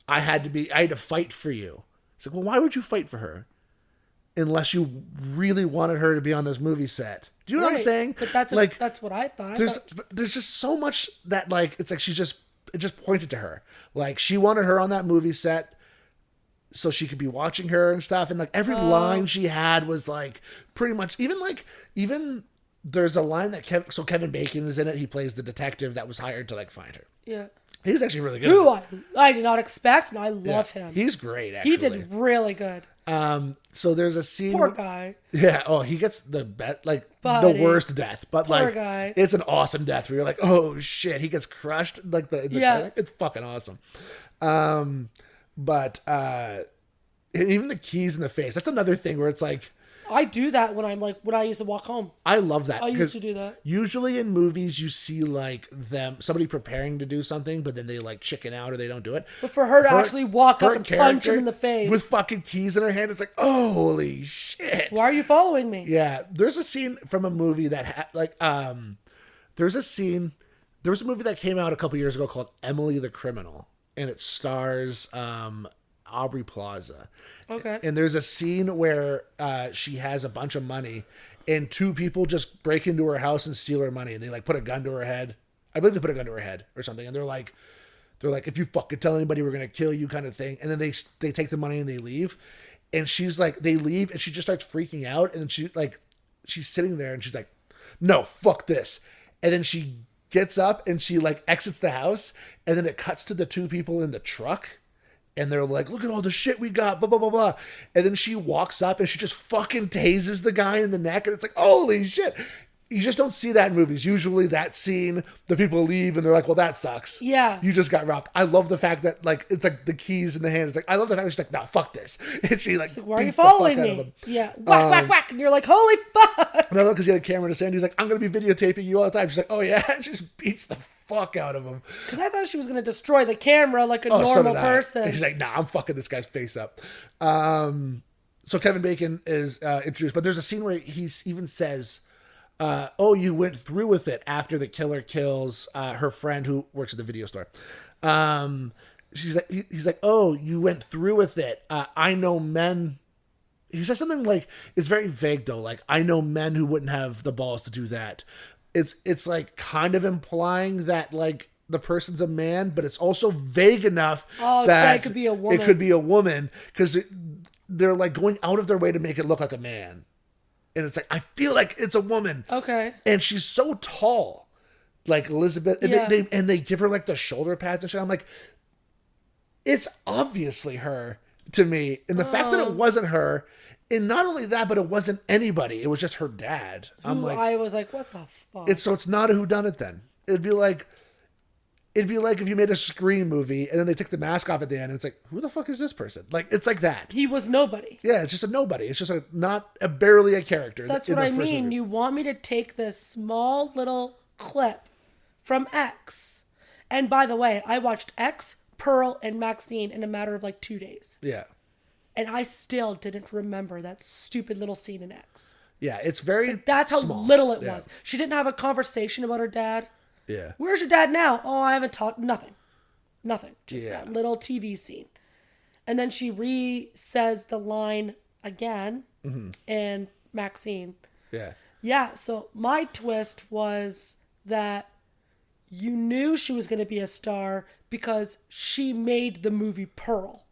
I had to fight for you. It's like, well, why would you fight for her? Unless you really wanted her to be on this movie set. Do you know what I'm saying?
But that's what I thought.
There's just so much that like, it's like it just pointed to her. Like she wanted her on that movie set so she could be watching her and stuff. And like every line she had was like pretty much even there's a line that Kevin Bacon is in it. He plays the detective that was hired to like find her.
Yeah.
He's actually really good.
Who I did not expect, and I love him.
He's great, actually.
He did really good.
So there's a scene.
Poor guy.
Yeah. Oh, he gets the worst death, but
Poor
like
guy.
It's an awesome death where you're like, oh shit, he gets crushed like it's fucking awesome. But even the keys in the face. That's another thing where it's like
I do that when I used to walk home.
I love that.
I used to do that.
Usually in movies you see like somebody preparing to do something, but then they like chicken out or they don't do it.
But for her to actually walk up and punch him in the face
with fucking keys in her hand, it's like, oh, holy shit.
Why are you following me?
Yeah. There's a scene from a movie that there was a movie that came out a couple years ago called Emily the Criminal, and it stars Aubrey Plaza.
Okay.
And there's a scene where she has a bunch of money and two people just break into her house and steal her money, and they like put a gun to her head. I believe they put a gun to her head or something, and they're like, if you fucking tell anybody, we're gonna kill you, kind of thing. And then they take the money and they leave. And she's like, they leave and she just starts freaking out, and then she's sitting there and she's like, no, fuck this. And then she gets up and she like exits the house, and then it cuts to the two people in the truck. And they're like, look at all the shit we got, blah, blah, blah, blah. And then she walks up and she just fucking tases the guy in the neck. And it's like, holy shit. You just don't see that in movies. Usually that scene, the people leave and they're like, well, that sucks.
Yeah.
You just got robbed. I love the fact that like, it's like the keys in the hand. It's like, I love the fact that she's like, nah, fuck this. And she like,
why are you following me? Yeah. Whack, whack, whack. And you're like, holy fuck.
And I love because he had a camera in his hand. He's like, I'm going to be videotaping you all the time. She's like, oh yeah. And she just beats the fuck out of him.
Because I thought she was going to destroy the camera like a normal person.
And she's like, nah, I'm fucking this guy's face up. So Kevin Bacon is introduced, but there's a scene where he even says, oh, you went through with it after the killer kills her friend who works at the video store. He's like, oh, you went through with it. I know men. He says something like, it's very vague though. Like, I know men who wouldn't have the balls to do that. It's like kind of implying that like the person's a man, but it's also vague enough that
it could be a woman.
It could be a woman because they're like going out of their way to make it look like a man. And it's like, I feel like it's a woman.
Okay.
And she's so tall like Elizabeth, and
Yeah.
they give her like the shoulder pads and shit. I'm like, it's obviously her to me, and the fact that it wasn't her, and not only that, but it wasn't anybody. It was just her dad. I'm like,
I was like, what the fuck?
it's not a whodunit then. It'd be like if you made a Scream movie and then they took the mask off at the end, and it's like, who the fuck is this person? Like, it's like that.
He was nobody.
Yeah, it's just a nobody. It's just barely a character.
That's
in
what
the
I
first
mean.
movie.
You want me to take this small little clip from X. And by the way, I watched X, Pearl, and MaXXXine in a matter of like 2 days.
Yeah.
And I still didn't remember that stupid little scene in X.
Yeah, it's very
That's how
small.
little it was. She didn't have a conversation about her dad.
Yeah.
Where's your dad now? Oh, I haven't talked. Nothing. Just
Yeah.
that little TV scene. And then she re-says the line again in MaXXXine.
Yeah.
Yeah, so my twist was that you knew she was going to be a star because she made the movie Pearl.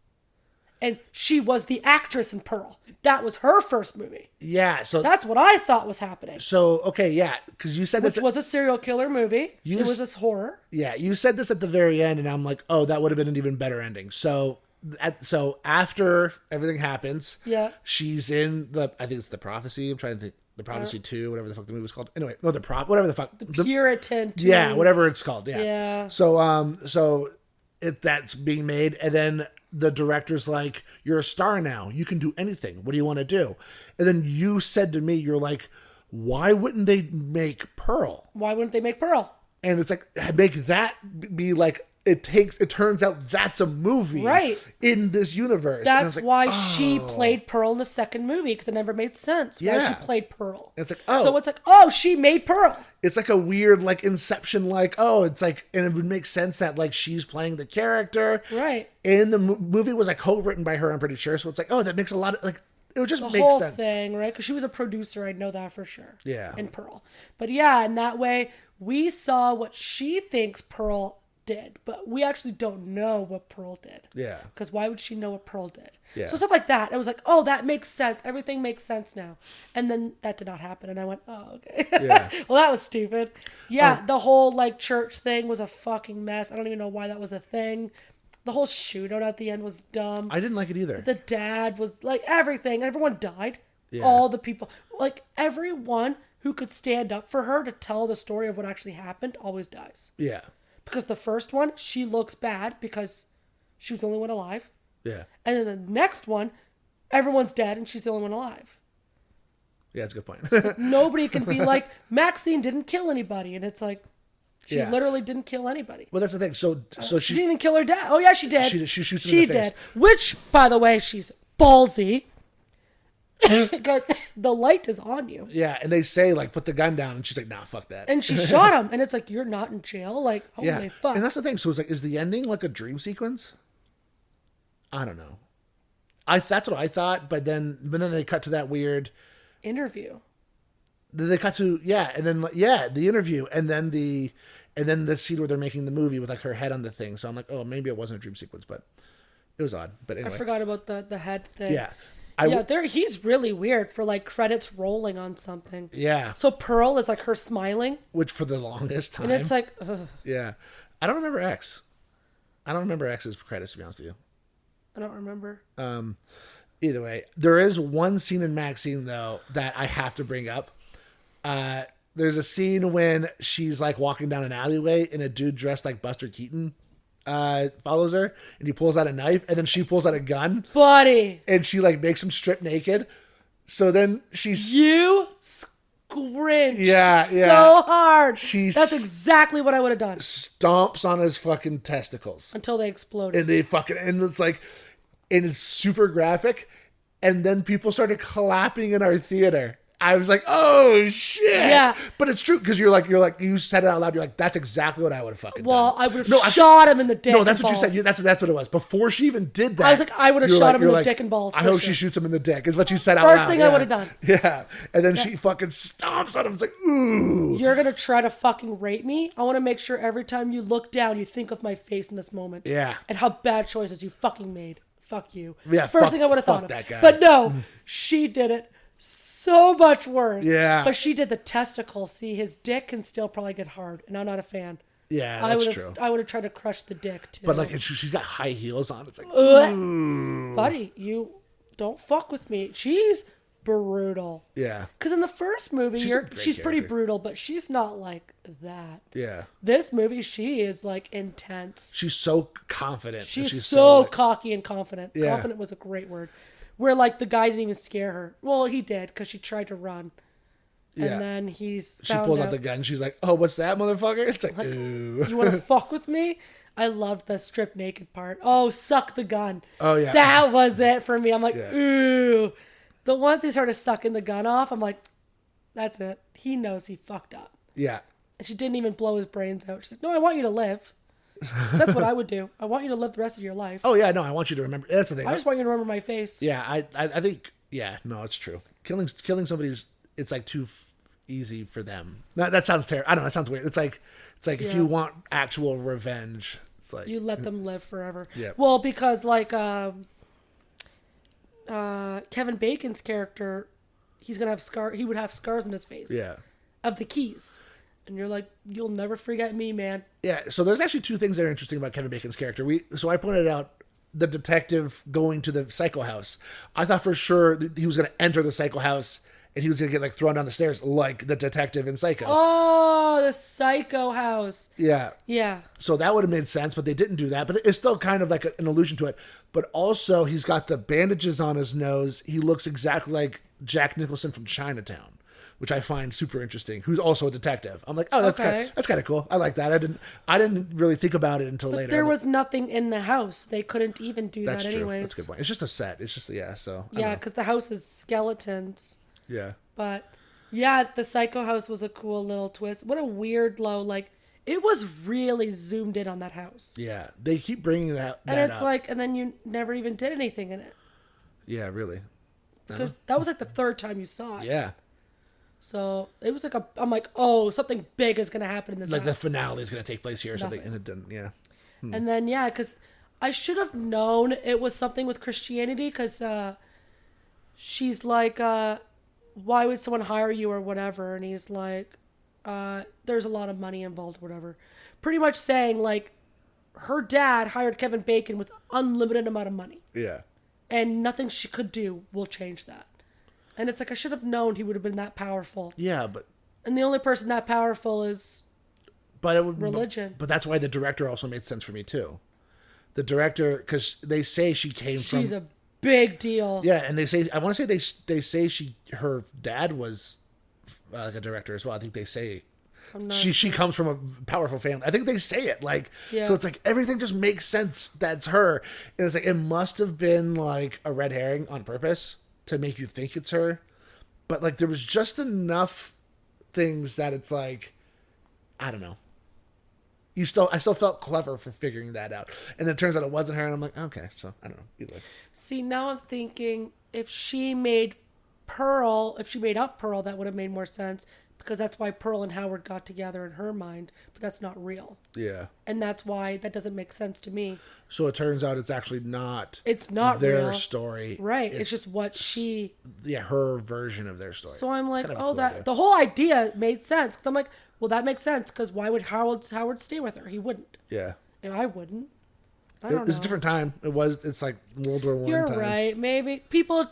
And she was the actress in Pearl. That was her first movie.
Yeah, so
That's what I thought was happening.
okay, yeah, because you said
Which
this
was a serial killer movie. It was this horror.
Yeah, you said this at the very end, and I'm like, oh, that would have been an even better ending. So after everything happens,
Yeah.
she's in I think it's The Prophecy. I'm trying to think. The Prophecy 2, whatever the fuck the movie was called. Anyway, no, whatever the fuck. The
Puritan. Too.
Yeah, whatever it's called. Yeah.
Yeah.
So that's being made, and then the director's like, "You're a star now. You can do anything. What do you want to do?" And then you said to me, "You're like, why wouldn't they make Pearl?"
Why wouldn't they make Pearl?
And it's like, make that be like, it turns out that's a movie,
Right,
in this universe. And I was
That's
like,
why she played Pearl in the second movie, because it never made sense why
Yeah.
she played Pearl.
It's like, oh.
So it's like, oh, she made Pearl.
It's like a weird, like, Inception, like, oh, it's like, and it would make sense that, like, she's playing the character.
Right.
And the movie was, like, co-written by her, I'm pretty sure. So it's like, oh, that makes a lot of, like, it would just
The
make
whole
sense.
thing, right? Because she was a producer, I know that for sure.
Yeah.
In Pearl. But yeah, in that way, we saw what she thinks Pearl did, but we actually don't know what Pearl did.
Yeah.
Because why would she know what Pearl did?
Yeah.
So stuff like that. It was like, oh, that makes sense. Everything makes sense now. And then that did not happen. And I went, oh, okay.
Yeah.
Well, that was stupid. Yeah, the whole like church thing was a fucking mess. I don't even know why that was a thing. The whole shootout at the end was dumb.
I didn't like it either.
The dad was like everything. Everyone died.
Yeah.
All the people, like everyone who could stand up for her to tell the story of what actually happened always dies.
Yeah.
Because the first one, she looks bad because she was the only one alive.
Yeah.
And then the next one, everyone's dead and she's the only one alive.
Yeah, that's a good point.
Nobody can be like, MaXXXine didn't kill anybody. And it's like, she
Yeah.
literally didn't kill anybody.
Well, that's the thing. So
She
she
didn't even kill her dad. Oh, yeah, she did.
She shoots him
She
in the face.
did. Which, by the way, she's ballsy. Because the light is on you.
Yeah, and they say, like, put the gun down, and she's like, nah, fuck that.
And she shot him. And it's like, you're not in jail? Like, holy
Yeah.
fuck.
And that's the thing. So it's like, is the ending like a dream sequence? I don't know. That's what I thought, but then they cut to that weird.
Interview.
Then they cut to the interview, and then the scene where they're making the movie with like her head on the thing. So I'm like, oh, maybe it wasn't a dream sequence, but it was odd. But anyway,
I forgot about the head thing.
Yeah.
He's really weird for like credits rolling on something.
Yeah.
So Pearl is like her smiling.
Which for the longest time.
And it's like, ugh,
yeah. I don't remember X. I don't remember X's credits, to be honest with you.
I don't remember.
Either way, there is one scene in MaXXXine though that I have to bring up. There's a scene when she's like walking down an alleyway and a dude dressed like Buster Keaton follows her, and he pulls out a knife, and then she pulls out a gun,
Buddy.
and she like makes him strip naked. So then she's
You scringed
Yeah.
so hard.
She's-
That's exactly what I would have done.
stomps on his fucking testicles,
Until they exploded.
and it's like, and it's super graphic, and then people started clapping in our theater. I was like, oh shit.
Yeah.
But it's true, because you said it out loud. You're like, that's exactly what I would have fucking
Well,
done.
I would have shot him in the dick.
No, that's
and
what you said.
balls.
That's what it was. Before she even did that,
I was like, I would have
you're
shot him in
you're
the dick and balls.
I
for
hope
sure.
she shoots him in the dick, is what you said out loud.
First thing I
yeah.
would have done.
Yeah. And then she fucking stomps on him. It's like, ooh.
You're going to try to fucking rape me? I want to make sure every time you look down, you think of my face in this moment.
Yeah.
And how bad choices you fucking made. Fuck you.
Yeah,
First
fuck-
thing I would have
fuck
thought of.
that guy.
But no, she did it so much worse.
Yeah.
But she did the testicle. See, his dick can still probably get hard, and I'm not a fan.
Yeah, that's true.
I would have tried to crush the dick too.
But like, she's got high heels on. It's like,
buddy, you don't fuck with me. She's brutal.
Yeah.
Because in the first movie, she's pretty
character.
brutal, but she's not like that.
Yeah.
This movie, she is like intense.
She's so confident.
She's so
like,
cocky and confident.
Yeah.
Confident was a great word. Where like the guy didn't even scare her. Well, he did because she tried to run.
Yeah.
And then she
pulls out the gun. She's like, "Oh, what's that, motherfucker?" It's like, ooh.
You want to fuck with me? I loved the strip naked part. Oh, suck the gun.
Oh yeah.
That was it for me. I'm like,
Yeah.
ooh. The once he started sucking the gun off, I'm like, that's it. He knows he fucked up.
Yeah.
And she didn't even blow his brains out. She said, no, I want you to live. That's what I would do. I want you to live the rest of your life.
Oh yeah, no, I want you to remember. That's the thing.
I just want you to remember my face.
Yeah, I think. Yeah, no, it's true. Killing somebody's. It's like too easy for them. That sounds terrible. I don't know. It sounds weird. It's like if you want actual revenge, it's like
you let them live forever.
Yeah.
Well, because like Kevin Bacon's character, he's gonna have he would have scars on his face.
Yeah.
Of the keys. And you're like, you'll never forget me, man.
Yeah. So there's actually two things that are interesting about Kevin Bacon's character. So I pointed out the detective going to the psycho house. I thought for sure that he was gonna enter the psycho house and he was gonna get like thrown down the stairs like the detective in Psycho.
Oh, the psycho house.
Yeah.
Yeah.
So that would have made sense, but they didn't do that. But it's still kind of like an allusion to it. But also, he's got the bandages on his nose. He looks exactly like Jack Nicholson from Chinatown, which I find super interesting. Who's also a detective. I'm like, oh, that's kind of cool. I like that. I didn't really think about it until later.
There was nothing in the house. They couldn't even do that anyways.
True. That's a good point. It's just a set. It's just So
yeah, because the house is skeletons.
Yeah.
But yeah, the psycho house was a cool little twist. What a weird like it was really zoomed in on that house.
Yeah, they keep bringing that
and it's
up.
like, and then you never even did anything in it.
Yeah, really.
Because that was like the third time you saw it.
Yeah.
So it was like I'm like, oh, something big is gonna happen in this
like
house.
the finale is gonna take place here or something, and it didn't. Yeah.
And then yeah, because I should have known it was something with Christianity, because she's like, why would someone hire you or whatever? And he's like, there's a lot of money involved or whatever. Pretty much saying like her dad hired Kevin Bacon with unlimited amount of money.
Yeah.
And nothing she could do will change that. And it's like, I should have known he would have been that powerful.
Yeah, but...
And the only person that powerful is religion.
But that's why the director also made sense for me, too. The director, because they say she came from...
She's a big deal.
Yeah, and they say... I want to say they say her dad was like a director as well. I think they say... She comes from a powerful family. I think they say it. So it's like everything just makes sense. That's her. And it's like, it must have been like a red herring on purpose to make you think it's her. But like, there was just enough things that it's like, I don't know. I still felt clever for figuring that out. And then it turns out it wasn't her. And I'm like, okay, so I don't know. Either way.
See, now I'm thinking if she made up Pearl, that would have made more sense. Because that's why Pearl and Howard got together in her mind, but that's not real.
Yeah.
And that's why that doesn't make sense to me.
So it turns out it's actually not.
It's not
their
real.
Story.
Right. It's just what
her version of their story.
So I'm like, the whole idea made sense. Because I'm like, well, that makes sense. Because why would Howard stay with her? He wouldn't.
Yeah.
And I wouldn't. I don't know.
It's a different time. It's like World War I.
You're
time.
right. Maybe people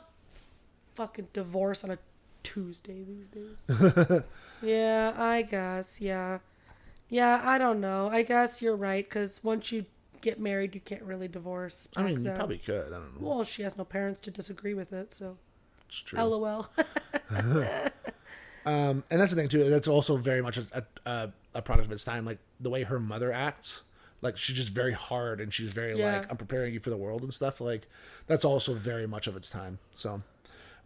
fucking divorce on a Tuesday these days. Yeah, I guess. Yeah, I don't know. I guess you're right, because once you get married, you can't really divorce.
I mean, you probably could. I don't know.
Well, she has no parents to disagree with it, so.
It's true.
LOL.
And that's the thing too. That's also very much a product of its time. Like the way her mother acts. Like she's just very hard, and she's very like, I'm preparing you for the world and stuff. Like that's also very much of its time. So.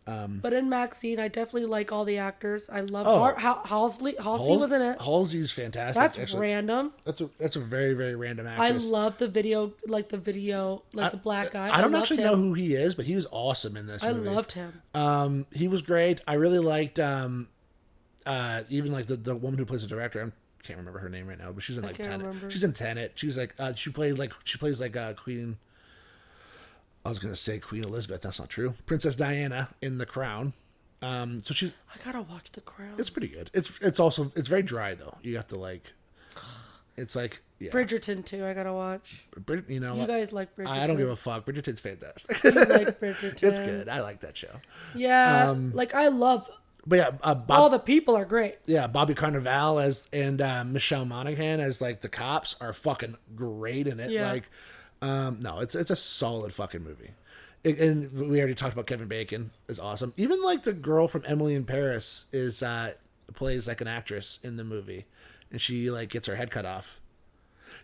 But in MaXXXine, I definitely like all the actors. I love Halsey was in it.
Halsey's fantastic.
That's
actually.
Random.
That's a very, very random actress.
I love the video, the black guy.
I don't actually know who he is, but he was awesome in this movie.
I loved him.
He was great. I really liked even like the woman who plays the director. I can't remember her name right now, but she's in like Tenet. Remember. She's in Tenet. She's like she plays like Queen. I was going to say Queen Elizabeth. That's not true. Princess Diana in The Crown. So she's.
I gotta watch The Crown.
It's pretty good. It's also very dry though. You have to like. It's like
Bridgerton too. I gotta watch.
You know,
you guys like Bridgerton?
I don't give a fuck. Bridgerton's fantastic.
You like Bridgerton?
It's good. I like that show.
Yeah, like I love.
But yeah,
all the people are great.
Yeah, Bobby Cannavale and Michelle Monaghan as like the cops are fucking great in it. Yeah. Like, no, it's a solid fucking movie. And we already talked about Kevin Bacon is awesome. Even like the girl from Emily in Paris is plays like an actress in the movie, and she like gets her head cut off.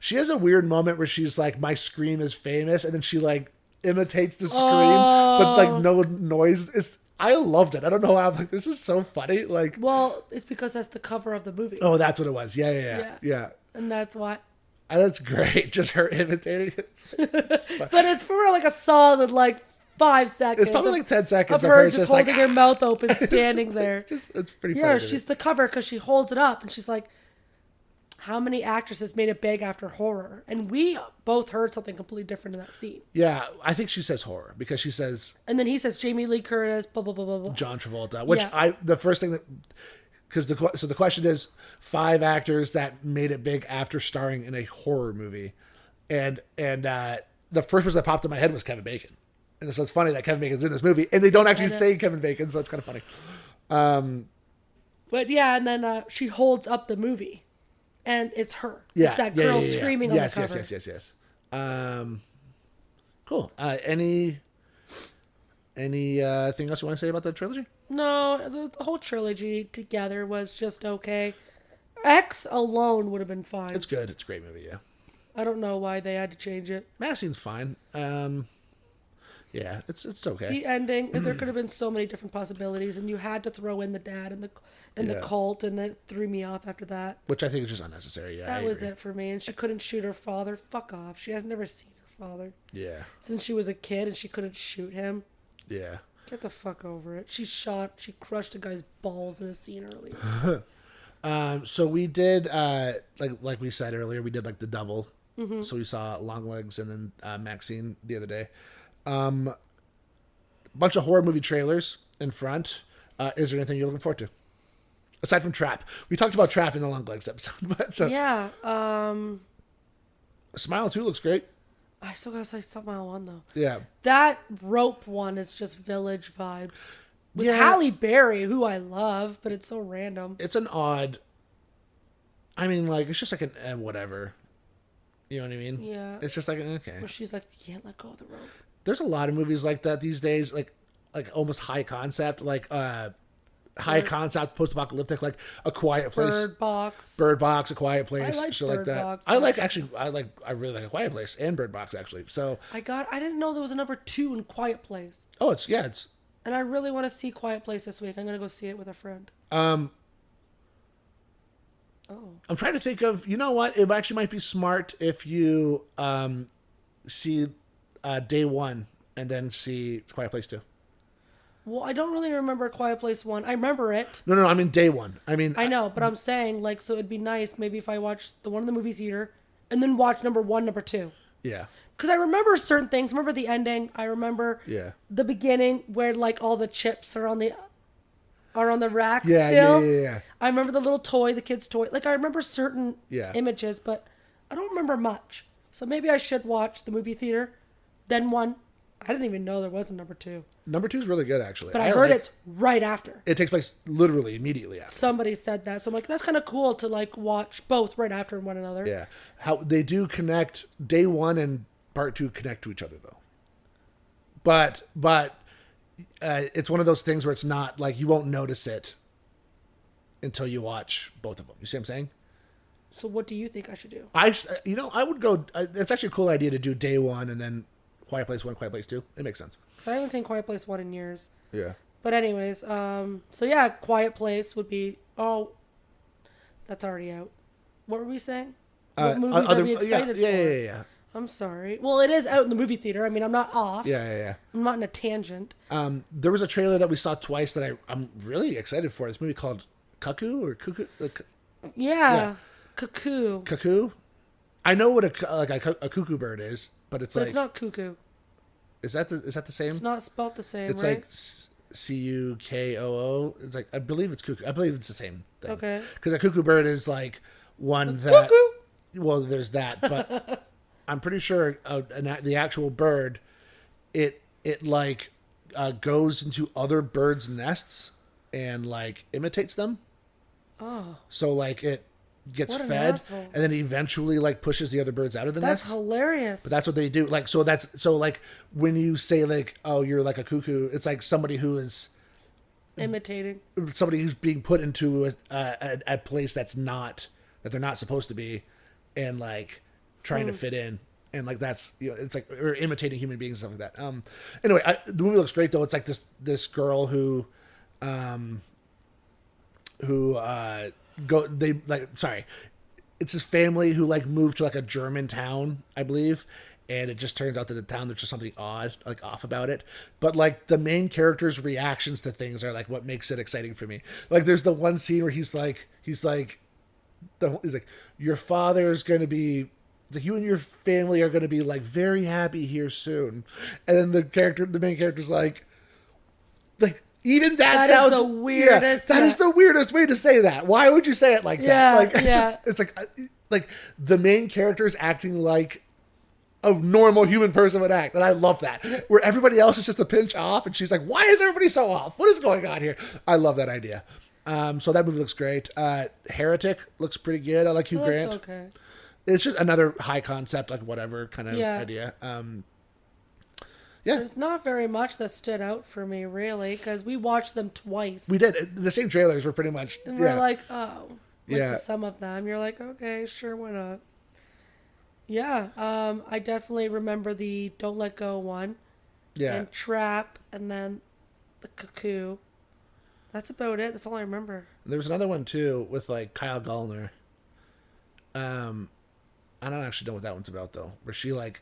She has a weird moment where she's like, "My scream is famous," and then she like imitates the scream, but like no noise. I loved it. I don't know how. I'm like, this is so funny. Like,
well, it's because that's the cover of the movie.
Oh, that's what it was. Yeah.
And that's why.
That's great. Just her imitating it.
But it's for like a solid like 5 seconds.
It's probably like 10 seconds
of her just holding her mouth open, standing there.
It's pretty funny.
Yeah, she's the cover because she holds it up and she's like, how many actresses made it big after horror? And we both heard something completely different in that scene.
Yeah, I think she says horror because she says...
And then he says Jamie Lee Curtis, blah, blah, blah, blah, blah.
John Travolta, which the first thing that... So the question is 5 actors that made it big after starring in a horror movie. And the first person that popped in my head was Kevin Bacon. And so it's funny that Kevin Bacon's in this movie. And they don't actually say Kevin Bacon, so it's kind of funny.
But yeah, and then she holds up the movie. And it's her. Yeah, it's that girl screaming on the cover.
Yes. Cool. Anything else you want to say about the trilogy?
No, the whole trilogy together was just okay. X alone would have been fine.
It's good. It's a great movie, yeah.
don't know why they had to change it.
MaXXXine's fine. Yeah, it's okay.
The ending, there could have been so many different possibilities, and you had to throw in the dad and the cult, and it threw me off after that.
Which I think is just unnecessary. Yeah,
that was it for me. And she couldn't shoot her father. Fuck off. She has never seen her father.
Yeah.
Since she was a kid, and she couldn't shoot him.
Yeah.
Get the fuck over it. She crushed a guy's balls in a scene earlier.
So we did, like we said earlier, we did like the double. Mm-hmm. So we saw Longlegs and then MaXXXine the other day. Bunch of horror movie trailers in front. Is there anything you're looking forward to? Aside from Trap. We talked about Trap in the Longlegs episode. But,
yeah.
Smile 2 looks great.
I still gotta say Smile 1 though.
Yeah.
That rope one is just Village vibes. With Halle Berry, who I love, but it's so random.
It's an odd... I mean, like, it's just like an whatever. You know what I mean?
Yeah.
It's just like, okay.
Where she's like, you can't let go of the rope.
There's a lot of movies like that these days, like almost high concept, high concept, post-apocalyptic, like A Quiet Place, Bird Box, A Quiet Place,
I like
shit like that.
Box,
I really like A Quiet Place and Bird Box actually. So
I didn't know there was a number 2 in Quiet Place.
Oh, it's.
And I really want to see Quiet Place this week. I'm gonna go see it with a friend.
I'm trying to think of. You know what? It actually might be smart if you see Day 1 and then see Quiet Place 2.
Well, I don't really remember Quiet Place 1. I remember it.
No, I mean Day 1. I know,
but I'm saying, like, so it'd be nice maybe if I watched the one in the movie theater and then watch number 1, number 2.
Yeah.
Because I remember certain things. I remember the ending. I remember the beginning where, like, all the chips are on the rack still.
Yeah.
I remember the little toy, the kid's toy. Like, I remember certain images, but I don't remember much. So maybe I should watch the movie theater, then 1. I didn't even know there was a number 2.
Number 2 is really good, actually.
But I heard it's right after.
It takes place literally immediately after.
Somebody said that. So I'm like, that's kind of cool to, like, watch both right after one another.
Yeah. How they do connect. Day 1 and part 2 connect to each other, though. But it's one of those things where it's not, like, you won't notice it until you watch both of them. You see what I'm saying?
So what do you think I should do?
I would go... It's actually a cool idea to do Day 1 and then Quiet Place 1, Quiet Place 2. It makes sense.
So I haven't seen Quiet Place 1 in years.
Yeah.
But anyways, so yeah, Quiet Place would be... Oh, that's already out. What were we saying? What movies are we excited for?
Yeah.
I'm sorry. Well, it is out in the movie theater. I mean, I'm not off.
Yeah.
I'm not in a tangent.
There was a trailer that we saw twice that I'm really excited for. This movie called Cuckoo.
Yeah. Cuckoo.
Cuckoo? I know what a cuckoo bird is, but it's
not cuckoo.
Is that the same?
It's not spelled the same,
it's
right?
Cukoo. It's like, I believe it's cuckoo. I believe it's the same thing.
Okay.
Because a cuckoo bird is like one that.
Cuckoo.
Well, there's that, but I'm pretty sure the actual bird, it like goes into other birds' nests and like imitates them.
Oh.
So like it gets
What an
fed
asshole.
and then eventually like pushes the other birds out of the
That's
nest.
hilarious.
But that's what they do. Like so like when you say like, oh, you're like a cuckoo, it's like somebody who is
imitating.
somebody who's being put into a place that they're not supposed to be, and like trying to fit in. And like that's, you know, it's like, or imitating human beings and stuff like that. Anyway, the movie looks great though. It's like this girl who it's his family who like moved to like a German town, I believe, and it just turns out that the town, there's just something odd, like off about it. But like the main character's reactions to things are like what makes it exciting for me. Like there's the one scene where he's like your father's gonna be like, you and your family are gonna be like very happy here soon, and then the main character's like even that sounds
the weirdest.
Yeah, that is the weirdest way to say that. Why would you say it like that? Like it's like the main character is acting like a normal human person would act, and I love that. Where everybody else is just a pinch off, and she's like, "Why is everybody so off? What is going on here?" I love that idea. So that movie looks great. Heretic looks pretty good. I like Hugh Grant.
Okay.
It's just another high concept, like whatever kind of idea. Yeah.
There's not very much that stood out for me, really, because we watched them twice.
We did. The same trailers were pretty much...
And we're like, oh. Like
Yeah.
to some of them. You're like, okay, sure, why not? Yeah. I definitely remember the Don't Let Go one.
Yeah.
And Trap, and then the Cuckoo. That's about it. That's all I remember.
There was another one, too, with, like, Kyle Gallner. I don't actually know what that one's about, though. Where she's like,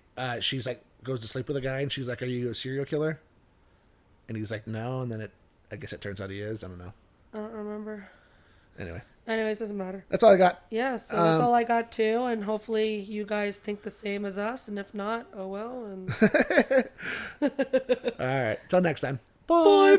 goes to sleep with a guy, and she's like, "Are you a serial killer?" And he's like, "No." And then I guess it turns out he is. I don't know.
I don't remember.
Anyway.
Anyways, doesn't matter.
That's all I got.
Yeah, so that's all I got too, and hopefully you guys think the same as us, and if not, oh well. And
all right. Till next time.
Bye.